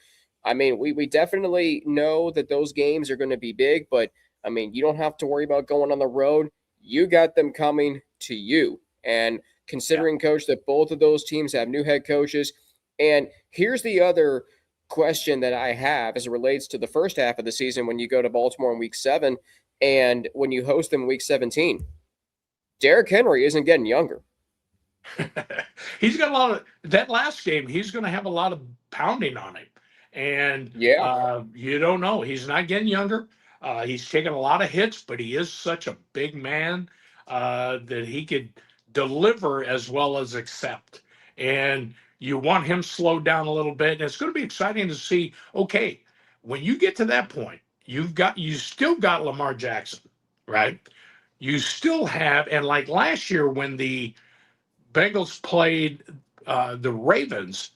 I mean, we definitely know that those games are going to be big, but, I mean, you don't have to worry about going on the road. You got them coming to you. And considering, Coach, that both of those teams have new head coaches. And here's the other question that I have as it relates to the first half of the season when you go to Baltimore in Week 7 and when you host them in Week 17. Derrick Henry isn't getting younger. He's got a lot of that last game. He's going to have a lot of pounding on him. And you don't know. He's not getting younger. He's taken a lot of hits, but he is such a big man that he could deliver as well as accept. And you want him slowed down a little bit. And it's going to be exciting to see, okay, when you get to that point, you still got Lamar Jackson, right? You still have, and like last year when the Bengals played the Ravens,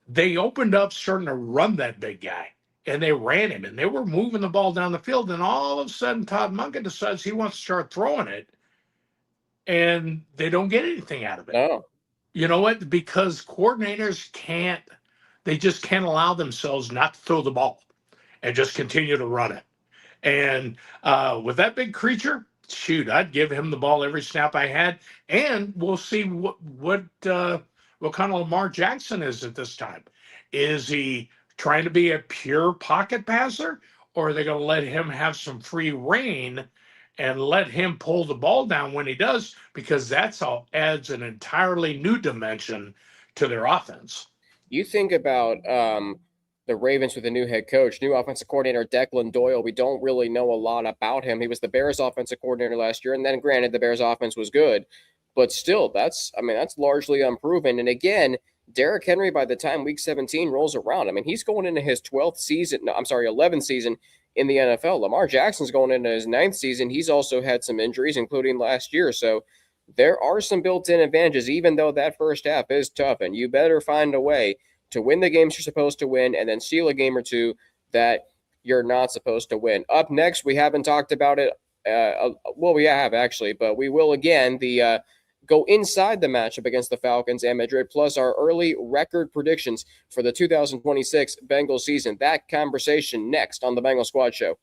they opened up starting to run that big guy. And they ran him, and they were moving the ball down the field. And all of a sudden, Todd Monken decides he wants to start throwing it, and they don't get anything out of it. No. You know what? Because coordinators they just can't allow themselves not to throw the ball and just continue to run it. And with that big creature, shoot, I'd give him the ball every snap I had. And we'll see what kind of Lamar Jackson is at this time. Is he trying to be a pure pocket passer, or are they going to let him have some free reign and let him pull the ball down when he does? Because that's all adds an entirely new dimension to their offense. You think about the Ravens with a new head coach, new offensive coordinator, Declan Doyle. We don't really know a lot about him. He was the Bears offensive coordinator last year, and then granted the Bears offense was good, but still that's largely unproven. And again, Derrick Henry, by the time Week 17 rolls around, I mean, he's going into his 11th season in the NFL. Lamar Jackson's going into his 9th season. He's also had some injuries, including last year. So there are some built-in advantages, even though that first half is tough, and you better find a way to win the games you're supposed to win and then steal a game or two that you're not supposed to win. Up next, we haven't talked about it. Well, we have actually, but we will again. The go inside the matchup against the Falcons and Madrid, plus our early record predictions for the 2026 Bengals season. That conversation next on the Bengals Squad Show.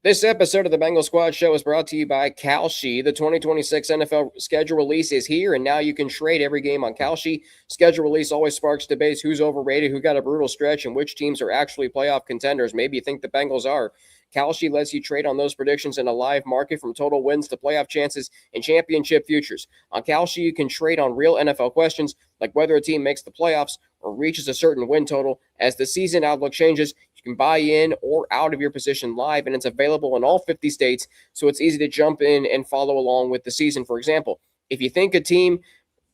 This episode of the Bengals Squad Show is brought to you by Kalshi. The 2026 NFL schedule release is here, and now you can trade every game on Kalshi. Schedule release always sparks debates: who's overrated, who got a brutal stretch, and which teams are actually playoff contenders. Maybe you think the Bengals are. Kalshi lets you trade on those predictions in a live market, from total wins to playoff chances and championship futures. On Kalshi, you can trade on real NFL questions like whether a team makes the playoffs or reaches a certain win total. As the season outlook changes, you can buy in or out of your position live, and it's available in all 50 states, so it's easy to jump in and follow along with the season. For example, if you think a team,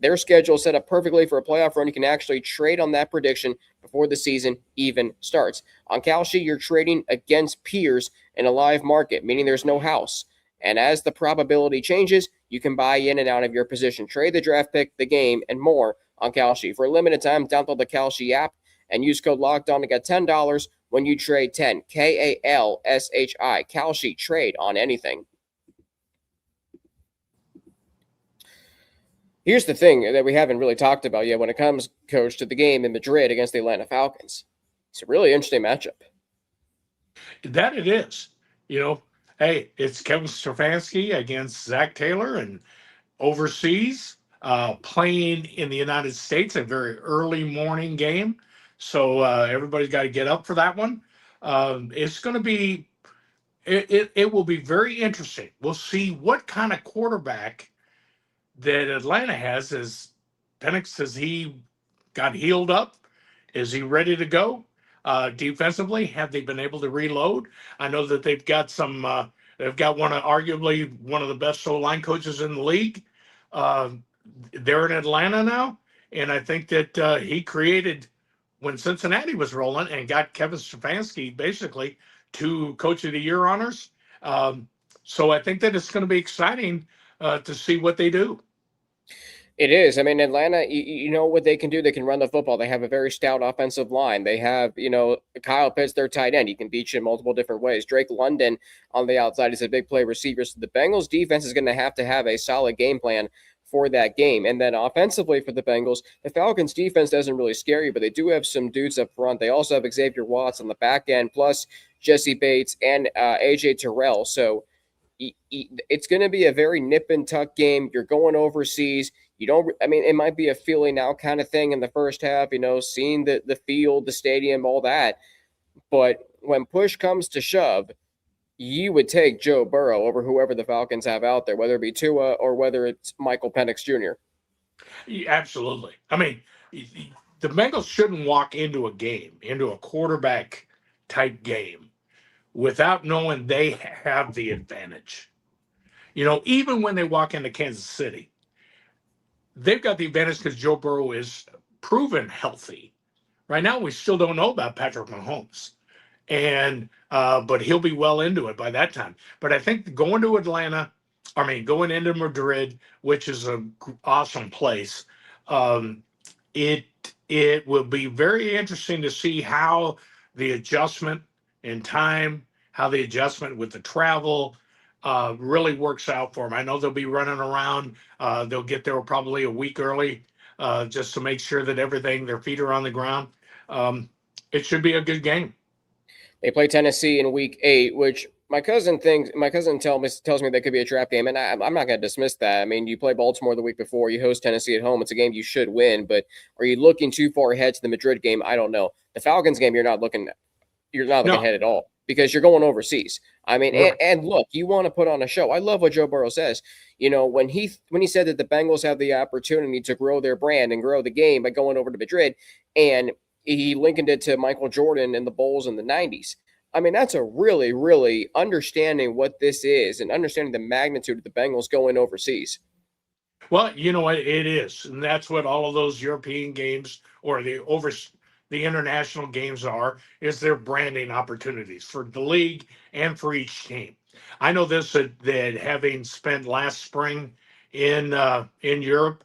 their schedule is set up perfectly for a playoff run, you can actually trade on that prediction before the season even starts. On Kalshi, you're trading against peers in a live market, meaning there's no house. And as the probability changes, you can buy in and out of your position, trade the draft pick, the game, and more on Kalshi. For a limited time, download the Kalshi app and use code LOCKEDON to get $10 when you trade 10, Kalshi, Kalshi, trade on anything. Here's the thing that we haven't really talked about yet when it comes, Coach, to the game in Madrid against the Atlanta Falcons. It's a really interesting matchup. That it is. You know, hey, it's Kevin Stefanski against Zach Taylor, and overseas, playing in the United States, a very early morning game. So everybody's got to get up for that one. It's going to be, it will be very interesting. We'll see what kind of quarterback that Atlanta has. Is Penix, has he got healed up? Is he ready to go? Defensively, have they been able to reload? I know that they've got some, they've got arguably one of the best O-line coaches in the league. They're in Atlanta now, and I think that he created, when Cincinnati was rolling, and got Kevin Stefanski basically 2 Coach of the Year honors. So I think that it's going to be exciting to see what they do. It is. I mean, Atlanta, you know what they can do? They can run the football. They have a very stout offensive line. They have, Kyle Pitts, their tight end. He can beat you in multiple different ways. Drake London on the outside is a big play receiver. So the Bengals defense is going to have a solid game plan for that game. And then offensively for the Bengals, the Falcons defense doesn't really scare you, but they do have some dudes up front. They also have Xavier Watts on the back end, plus Jesse Bates and AJ Terrell. So it's going to be a very nip and tuck game. You're going overseas. It might be a feeling out kind of thing in the first half, seeing the field, the stadium, all that. But when push comes to shove, you would take Joe Burrow over whoever the Falcons have out there, whether it be Tua or whether it's Michael Penix Jr. Yeah, absolutely. I mean, the Bengals shouldn't walk into a quarterback type game, without knowing they have the advantage. Even when they walk into Kansas City, they've got the advantage because Joe Burrow is proven healthy. Right now, we still don't know about Patrick Mahomes, but he'll be well into it by that time. But I think going into Madrid, which is an awesome place, it will be very interesting to see how the adjustment in time, how the adjustment with the travel really works out for them. I know they'll be running around. They'll get there probably a week early just to make sure that their feet are on the ground. It should be a good game. They play Tennessee in week 8, which my cousin tells me that could be a trap game, and I'm not going to dismiss that. I mean, you play Baltimore the week before, you host Tennessee at home. It's a game you should win, but are you looking too far ahead to the Madrid game? I don't know. The Falcons game, you're not looking ahead at all, because you're going overseas. I mean, right. and look, you want to put on a show. I love what Joe Burrow says. When he said that the Bengals have the opportunity to grow their brand and grow the game by going over to Madrid, and he likened it to Michael Jordan and the Bulls in the 90s. I mean, that's a really, really understanding what this is and understanding the magnitude of the Bengals going overseas. Well, you know what, it is. And that's what all of those European games or the international games is their branding opportunities for the league and for each team. I know this, that having spent last spring in Europe,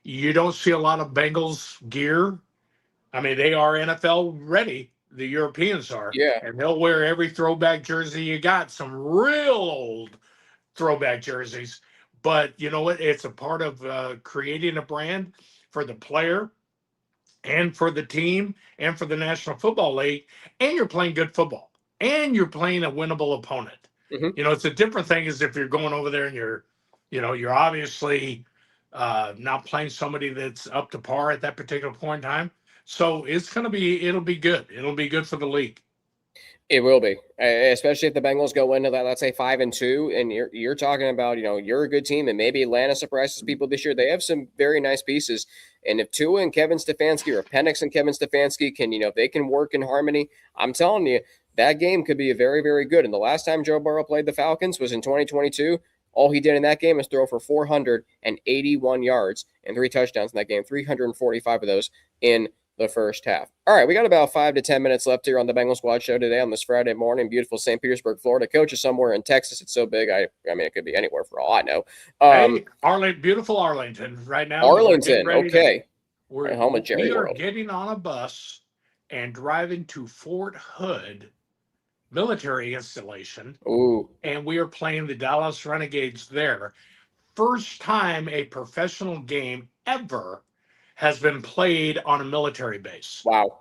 you don't see a lot of Bengals gear. I mean, they are NFL ready. The Europeans are. Yeah. And they'll wear every throwback jersey you got. Some real old throwback jerseys. But you know what? It's a part of creating a brand for the player and for the team and for the National Football League. And you're playing good football and you're playing a winnable opponent. It's a different thing as if you're going over there and you're obviously not playing somebody that's up to par at that particular point in time. So it'll be good. It'll be good for the league. It will be, especially if the Bengals go into that, let's say 5-2, and you're talking about, you're a good team, and maybe Atlanta surprises people this year. They have some very nice pieces, and if Tua and Kevin Stefanski, or Penix and Kevin Stefanski can, if they can work in harmony, I'm telling you, that game could be very, very good. And the last time Joe Burrow played the Falcons was in 2022. All he did in that game was throw for 481 yards and 3 touchdowns in that game, 345 of those in the first half. All right, we got about 5 to 10 minutes left here on the Bengal Squad Show today on this Friday morning. Beautiful St. Petersburg, Florida. Coach is somewhere in Texas. It's so big. I mean, it could be anywhere for all I know. Beautiful Arlington right now. Arlington, okay. We're home at Jerry World. Getting on a bus and driving to Fort Hood military installation. Ooh. And we are playing the Dallas Renegades there. First time a professional game ever has been played on a military base. Wow.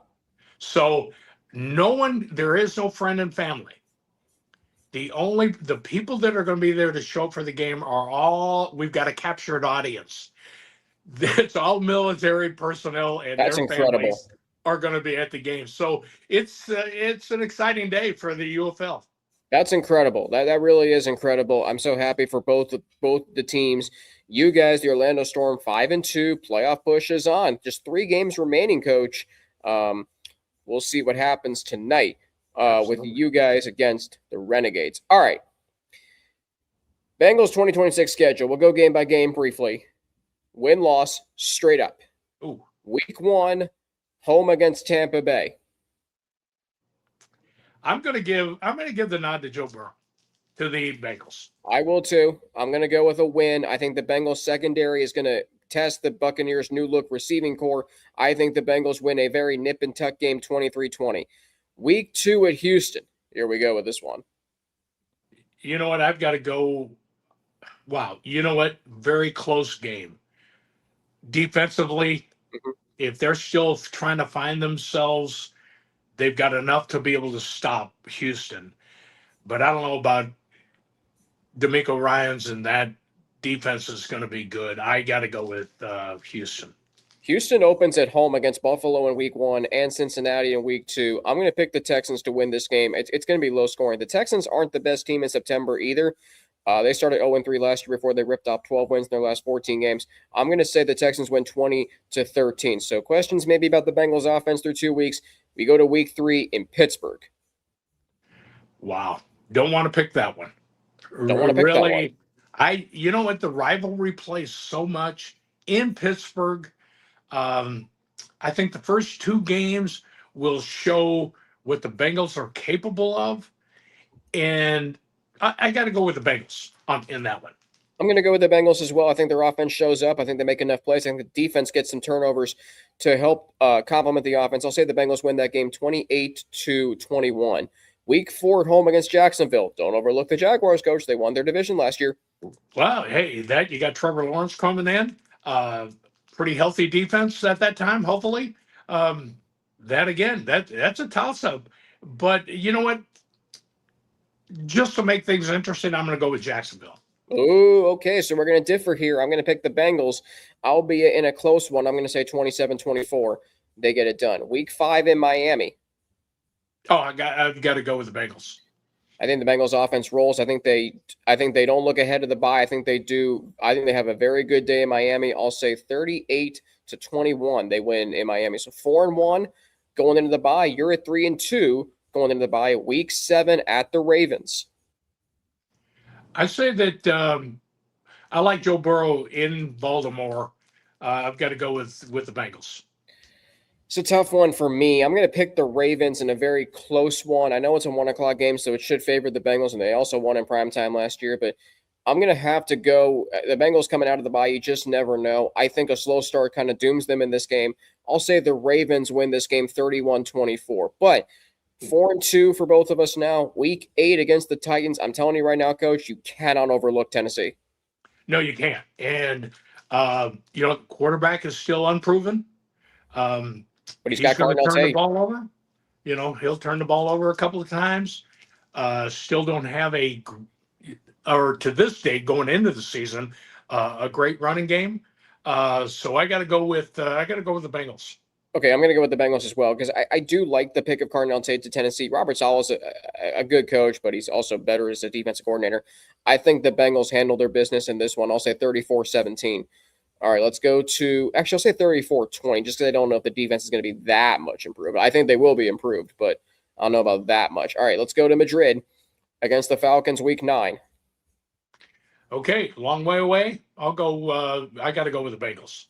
So there is no friend and family. The people that are going to be there to show up for the game we've got a captured audience. It's all military personnel and that's their incredible. Families are going to be at the game. So it's an exciting day for the UFL. That's incredible. That really is incredible. I'm so happy for both the teams. You guys, the Orlando Storm, 5-2, playoff push is on. Just 3 games remaining, Coach. We'll see what happens tonight with you guys against the Renegades. All right. Bengals 2026 schedule. We'll go game by game briefly. Win-loss, straight up. Ooh. Week 1, home against Tampa Bay. I'm gonna give the nod to Joe Burrow, to the Bengals. I will too. I'm gonna go with a win. I think the Bengals secondary is gonna test the Buccaneers' new look receiving core. I think the Bengals win a very nip and tuck game, 23-20. Week 2 at Houston. Here we go with this one. You know what? I've got to go. Wow. You know what? Very close game. Defensively, if they're still trying to find themselves, they've got enough to be able to stop Houston. But I don't know about D'Amico Ryans, and that defense is going to be good. I got to go with Houston. Houston opens at home against Buffalo in week 1 and Cincinnati in week 2. I'm going to pick the Texans to win this game. It's going to be low scoring. The Texans aren't the best team in September either. They started 0-3 last year before they ripped off 12 wins in their last 14 games. I'm going to say the Texans win 20-13. So questions maybe about the Bengals offense through 2 weeks. We go to week 3 in Pittsburgh. Wow. Don't want to pick that one. Don't want to pick that one. You know what? The rivalry plays so much in Pittsburgh. I think the first 2 games will show what the Bengals are capable of. And I got to go with the Bengals in that one. I'm going to go with the Bengals as well. I think their offense shows up. I think they make enough plays. I think the defense gets some turnovers to help complement the offense. I'll say the Bengals win that game 28-21. Week 4 at home against Jacksonville. Don't overlook the Jaguars, Coach. They won their division last year. Well, hey, you got Trevor Lawrence coming in. Pretty healthy defense at that time, hopefully. That's a toss-up. But you know what? Just to make things interesting, I'm going to go with Jacksonville. Ooh, okay. So we're going to differ here. I'm going to pick the Bengals, albeit in a close one. I'm going to say 27-24. They get it done. Week 5 in Miami. Oh, I've got to go with the Bengals. I think the Bengals offense rolls. I think they don't look ahead of the bye. I think they do. I think they have a very good day in Miami. I'll say 38-21. They win in Miami. So 4-1 going into the bye. You're at 3-2 going into the bye. Week 7 at the Ravens. I say that I like Joe Burrow in Baltimore. I've got to go with the Bengals. It's a tough one for me. I'm going to pick the Ravens in a very close one. I know it's a 1 o'clock game, so it should favor the Bengals, and they also won in primetime last year. But I'm going to have to go. The Bengals coming out of the bye, you just never know. I think a slow start kind of dooms them in this game. I'll say the Ravens win this game 31-24. But 4-2 for both of us now. Week 8 against the Titans. I'm telling you right now, Coach, you cannot overlook Tennessee. No, you can't. And quarterback is still unproven. But he's He's got going to Cardinal turn the Tate. ball over. He'll turn the ball over a couple of times. Still don't have or to this date, going into the season, a great running game. So I got to go with the Bengals. Okay, I'm going to go with the Bengals as well because I do like the pick of Cardinal Tate to Tennessee. Robert Saleh's a good coach, but he's also better as a defensive coordinator. I think the Bengals handle their business in this one. I'll say 34-17. All right, let's go to – actually, I'll say 34-20 just because I don't know if the defense is going to be that much improved. I think they will be improved, but I don't know about that much. All right, let's go to Madrid against the Falcons week 9. Okay, long way away. I'll go I got to go with the Bengals.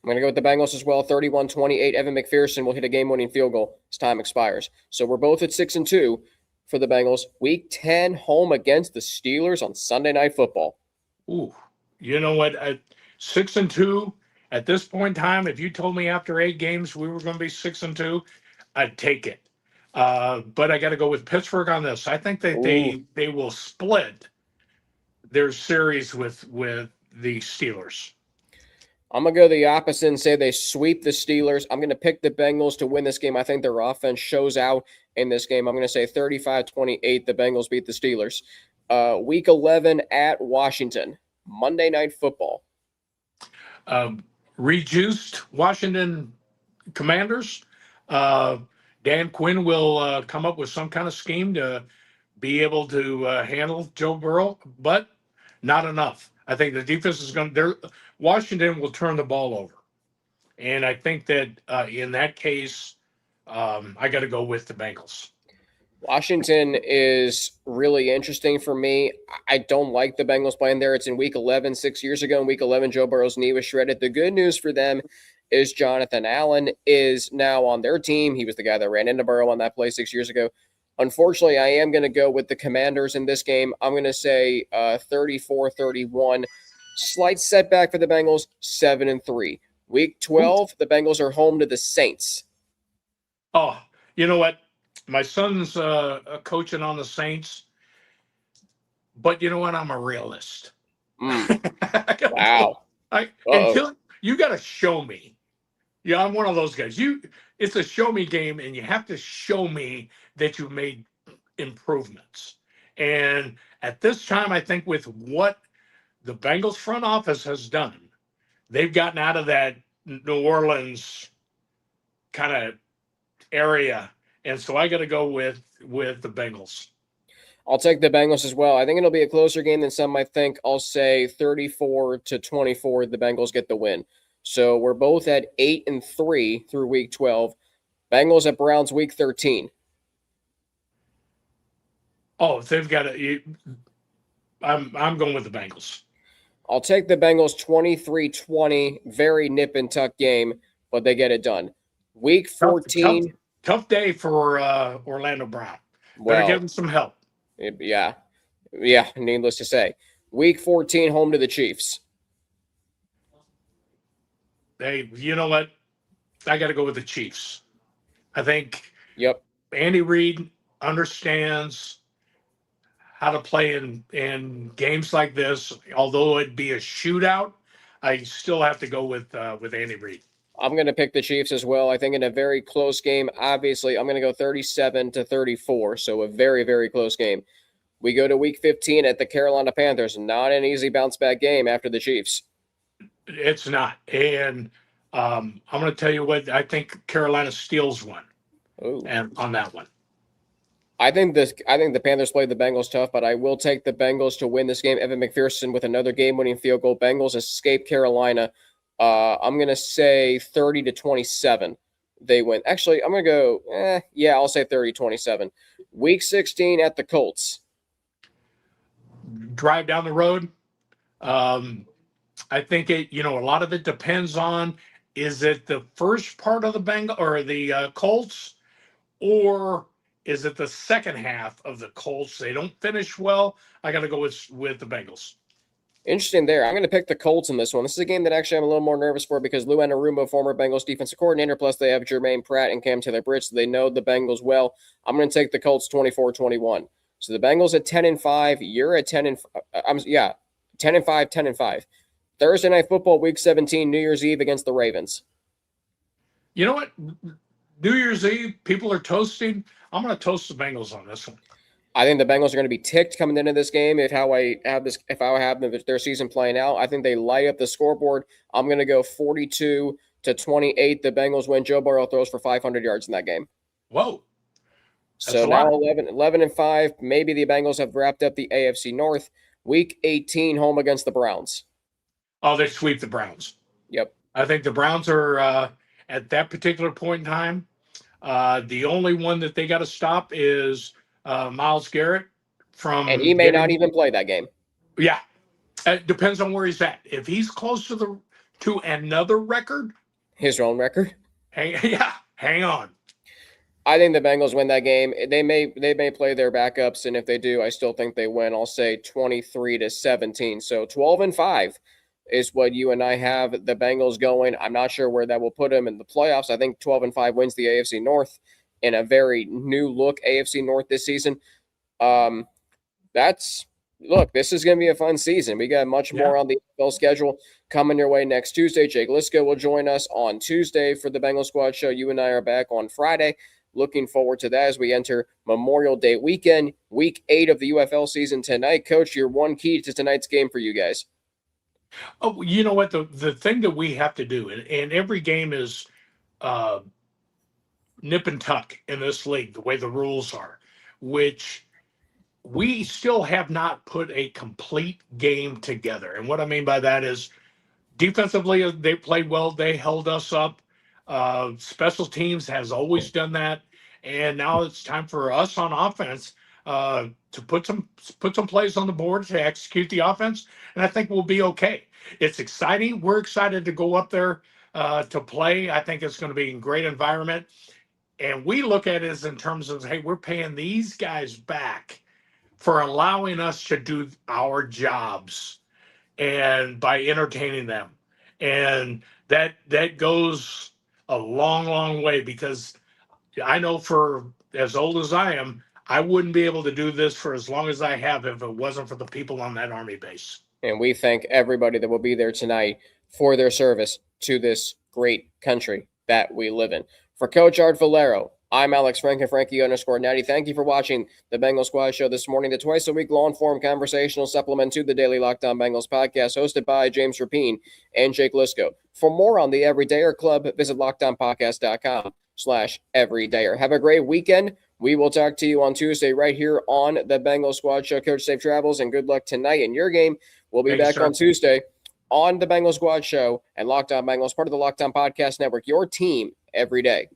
I'm going to go with the Bengals as well. 31-28. Evan McPherson will hit a game-winning field goal as time expires. So we're both at 6-2 for the Bengals. Week 10, home against the Steelers on Sunday Night Football. Ooh, you know what? 6-2 at this point in time. If you told me after 8 games we were going to be 6-2, I'd take it. But I got to go with Pittsburgh on this. I think that they will split their series with the Steelers. I'm going to go the opposite and say they sweep the Steelers. I'm going to pick the Bengals to win this game. I think their offense shows out in this game. I'm going to say 35-28. The Bengals beat the Steelers. Week 11 at Washington. Monday Night Football. Rejuiced Washington Commanders. Dan Quinn will come up with some kind of scheme to be able to handle Joe Burrow, but not enough. I think the defense is going to – Washington will turn the ball over. And I think that in that case, I got to go with the Bengals. Washington is really interesting for me. I don't like the Bengals playing there. It's in week 11, 6 years ago. In week 11, Joe Burrow's knee was shredded. The good news for them is Jonathan Allen is now on their team. He was the guy that ran into Burrow on that play 6 years ago. Unfortunately, I am going to go with the Commanders in this game. I'm going to say 34-31. Slight setback for the Bengals, 7-3. Week 12, the Bengals are home to the Saints. Oh, you know what? My son's coaching on the Saints, but you know what? I'm a realist. Wow. Until you got to show me. Yeah, I'm one of those guys. It's a show me game, and you have to show me that you made improvements. And at this time, I think with what the Bengals front office has done, they've gotten out of that New Orleans kind of area. And so I got to go with the Bengals. I'll take the Bengals as well. I think it'll be a closer game than some might think. I'll say 34-24. The Bengals get the win. So we're both at 8-3 through week 12. Bengals at Browns week 13. Oh, they've got to. I'm going with the Bengals. I'll take the Bengals 23-20. Very nip and tuck game, but they get it done. Week 14. Tough day for Orlando Brown. Better give him some help. Yeah, needless to say. Week 14, home to the Chiefs. Hey, you know what? I got to go with the Chiefs. I think Andy Reid understands how to play in games like this. Although it'd be a shootout, I still have to go with Andy Reid. I'm going to pick the Chiefs as well. I think in a very close game, obviously, I'm going to go 37-34, so a very, very close game. We go to week 15 at the Carolina Panthers. Not an easy bounce-back game after the Chiefs. It's not. And I'm going to tell you what, I think Carolina steals one. And on that one. I think the Panthers played the Bengals tough, but I will take the Bengals to win this game. Evan McPherson with another game-winning field goal. Bengals escape Carolina. I'm going to say 30-27. They win. Actually, I'm going to go, I'll say 30-27. Week 16 at the Colts. Drive down the road. I think a lot of it depends on, is it the first part of the Bengals or the Colts, or is it the second half of the Colts? They don't finish well. I got to go with the Bengals. Interesting there. I'm going to pick the Colts in this one. This is a game that actually I'm a little more nervous for because Lou Anarumo, former Bengals defensive coordinator, plus they have Jermaine Pratt and Cam Taylor-Britt, so they know the Bengals well. I'm going to take the Colts 24-21. So the Bengals at 10-5. You're at 10-5, 10-5. Thursday Night Football, Week 17, New Year's Eve against the Ravens. You know what? New Year's Eve, people are toasting. I'm going to toast the Bengals on this one. I think the Bengals are going to be ticked coming into this game if I have their season playing out. I think they light up the scoreboard. I'm going to go 42-28. The Bengals win. Joe Burrow throws for 500 yards in that game. Whoa. So now 11-5. Maybe the Bengals have wrapped up the AFC North. Week 18, home against the Browns. Oh, they sweep the Browns. Yep. I think the Browns are at that particular point in time. The only one that they got to stop is Myles Garrett and he may not even play that game. Yeah, it depends on where he's at. If he's close to another record, his own record, hang on. I think the Bengals win that game. They may play their backups, and if they do, I still think they win. I'll say 23-17. So 12-5 is what you and I have the Bengals going. I'm not sure where that will put them in the playoffs. I think 12-5 wins the AFC North in a very new look AFC North this season. This is going to be a fun season. We got much more on the NFL schedule coming your way next Tuesday. Jake Lisco will join us on Tuesday for the Bengals Squad Show. You and I are back on Friday. Looking forward to that as we enter Memorial Day weekend, Week 8 of the UFL season tonight. Coach, your one key to tonight's game for you guys. Oh, you know what? The thing that we have to do, and every game is nip and tuck in this league, the way the rules are, which we still have not put a complete game together. And what I mean by that is defensively, they played well. They held us up. Special teams has always done that. And now it's time for us on offense to put some plays on the board to execute the offense. And I think we'll be okay. It's exciting. We're excited to go up there to play. I think it's going to be a great environment. And we look at it as in terms of, hey, we're paying these guys back for allowing us to do our jobs and by entertaining them. And that goes a long, long way, because I know for as old as I am, I wouldn't be able to do this for as long as I have if it wasn't for the people on that Army base. And we thank everybody that will be there tonight for their service to this great country that we live in. For Coach Art Valero, I'm Alex Franken, Frankie_Natty. Thank you for watching the Bengals Squad Show this morning, the twice-a-week long-form conversational supplement to the Daily Locked On Bengals podcast, hosted by James Rapien and Jake Lisco. For more on the Everydayer Club, visit LockedOnPodcast.com/Everydayer. Have a great weekend. We will talk to you on Tuesday right here on the Bengals Squad Show. Coach, safe travels and good luck tonight in your game. We'll be back on Tuesday on the Bengals Squad Show and Locked On Bengals, part of the Locked On Podcast Network, your team every day.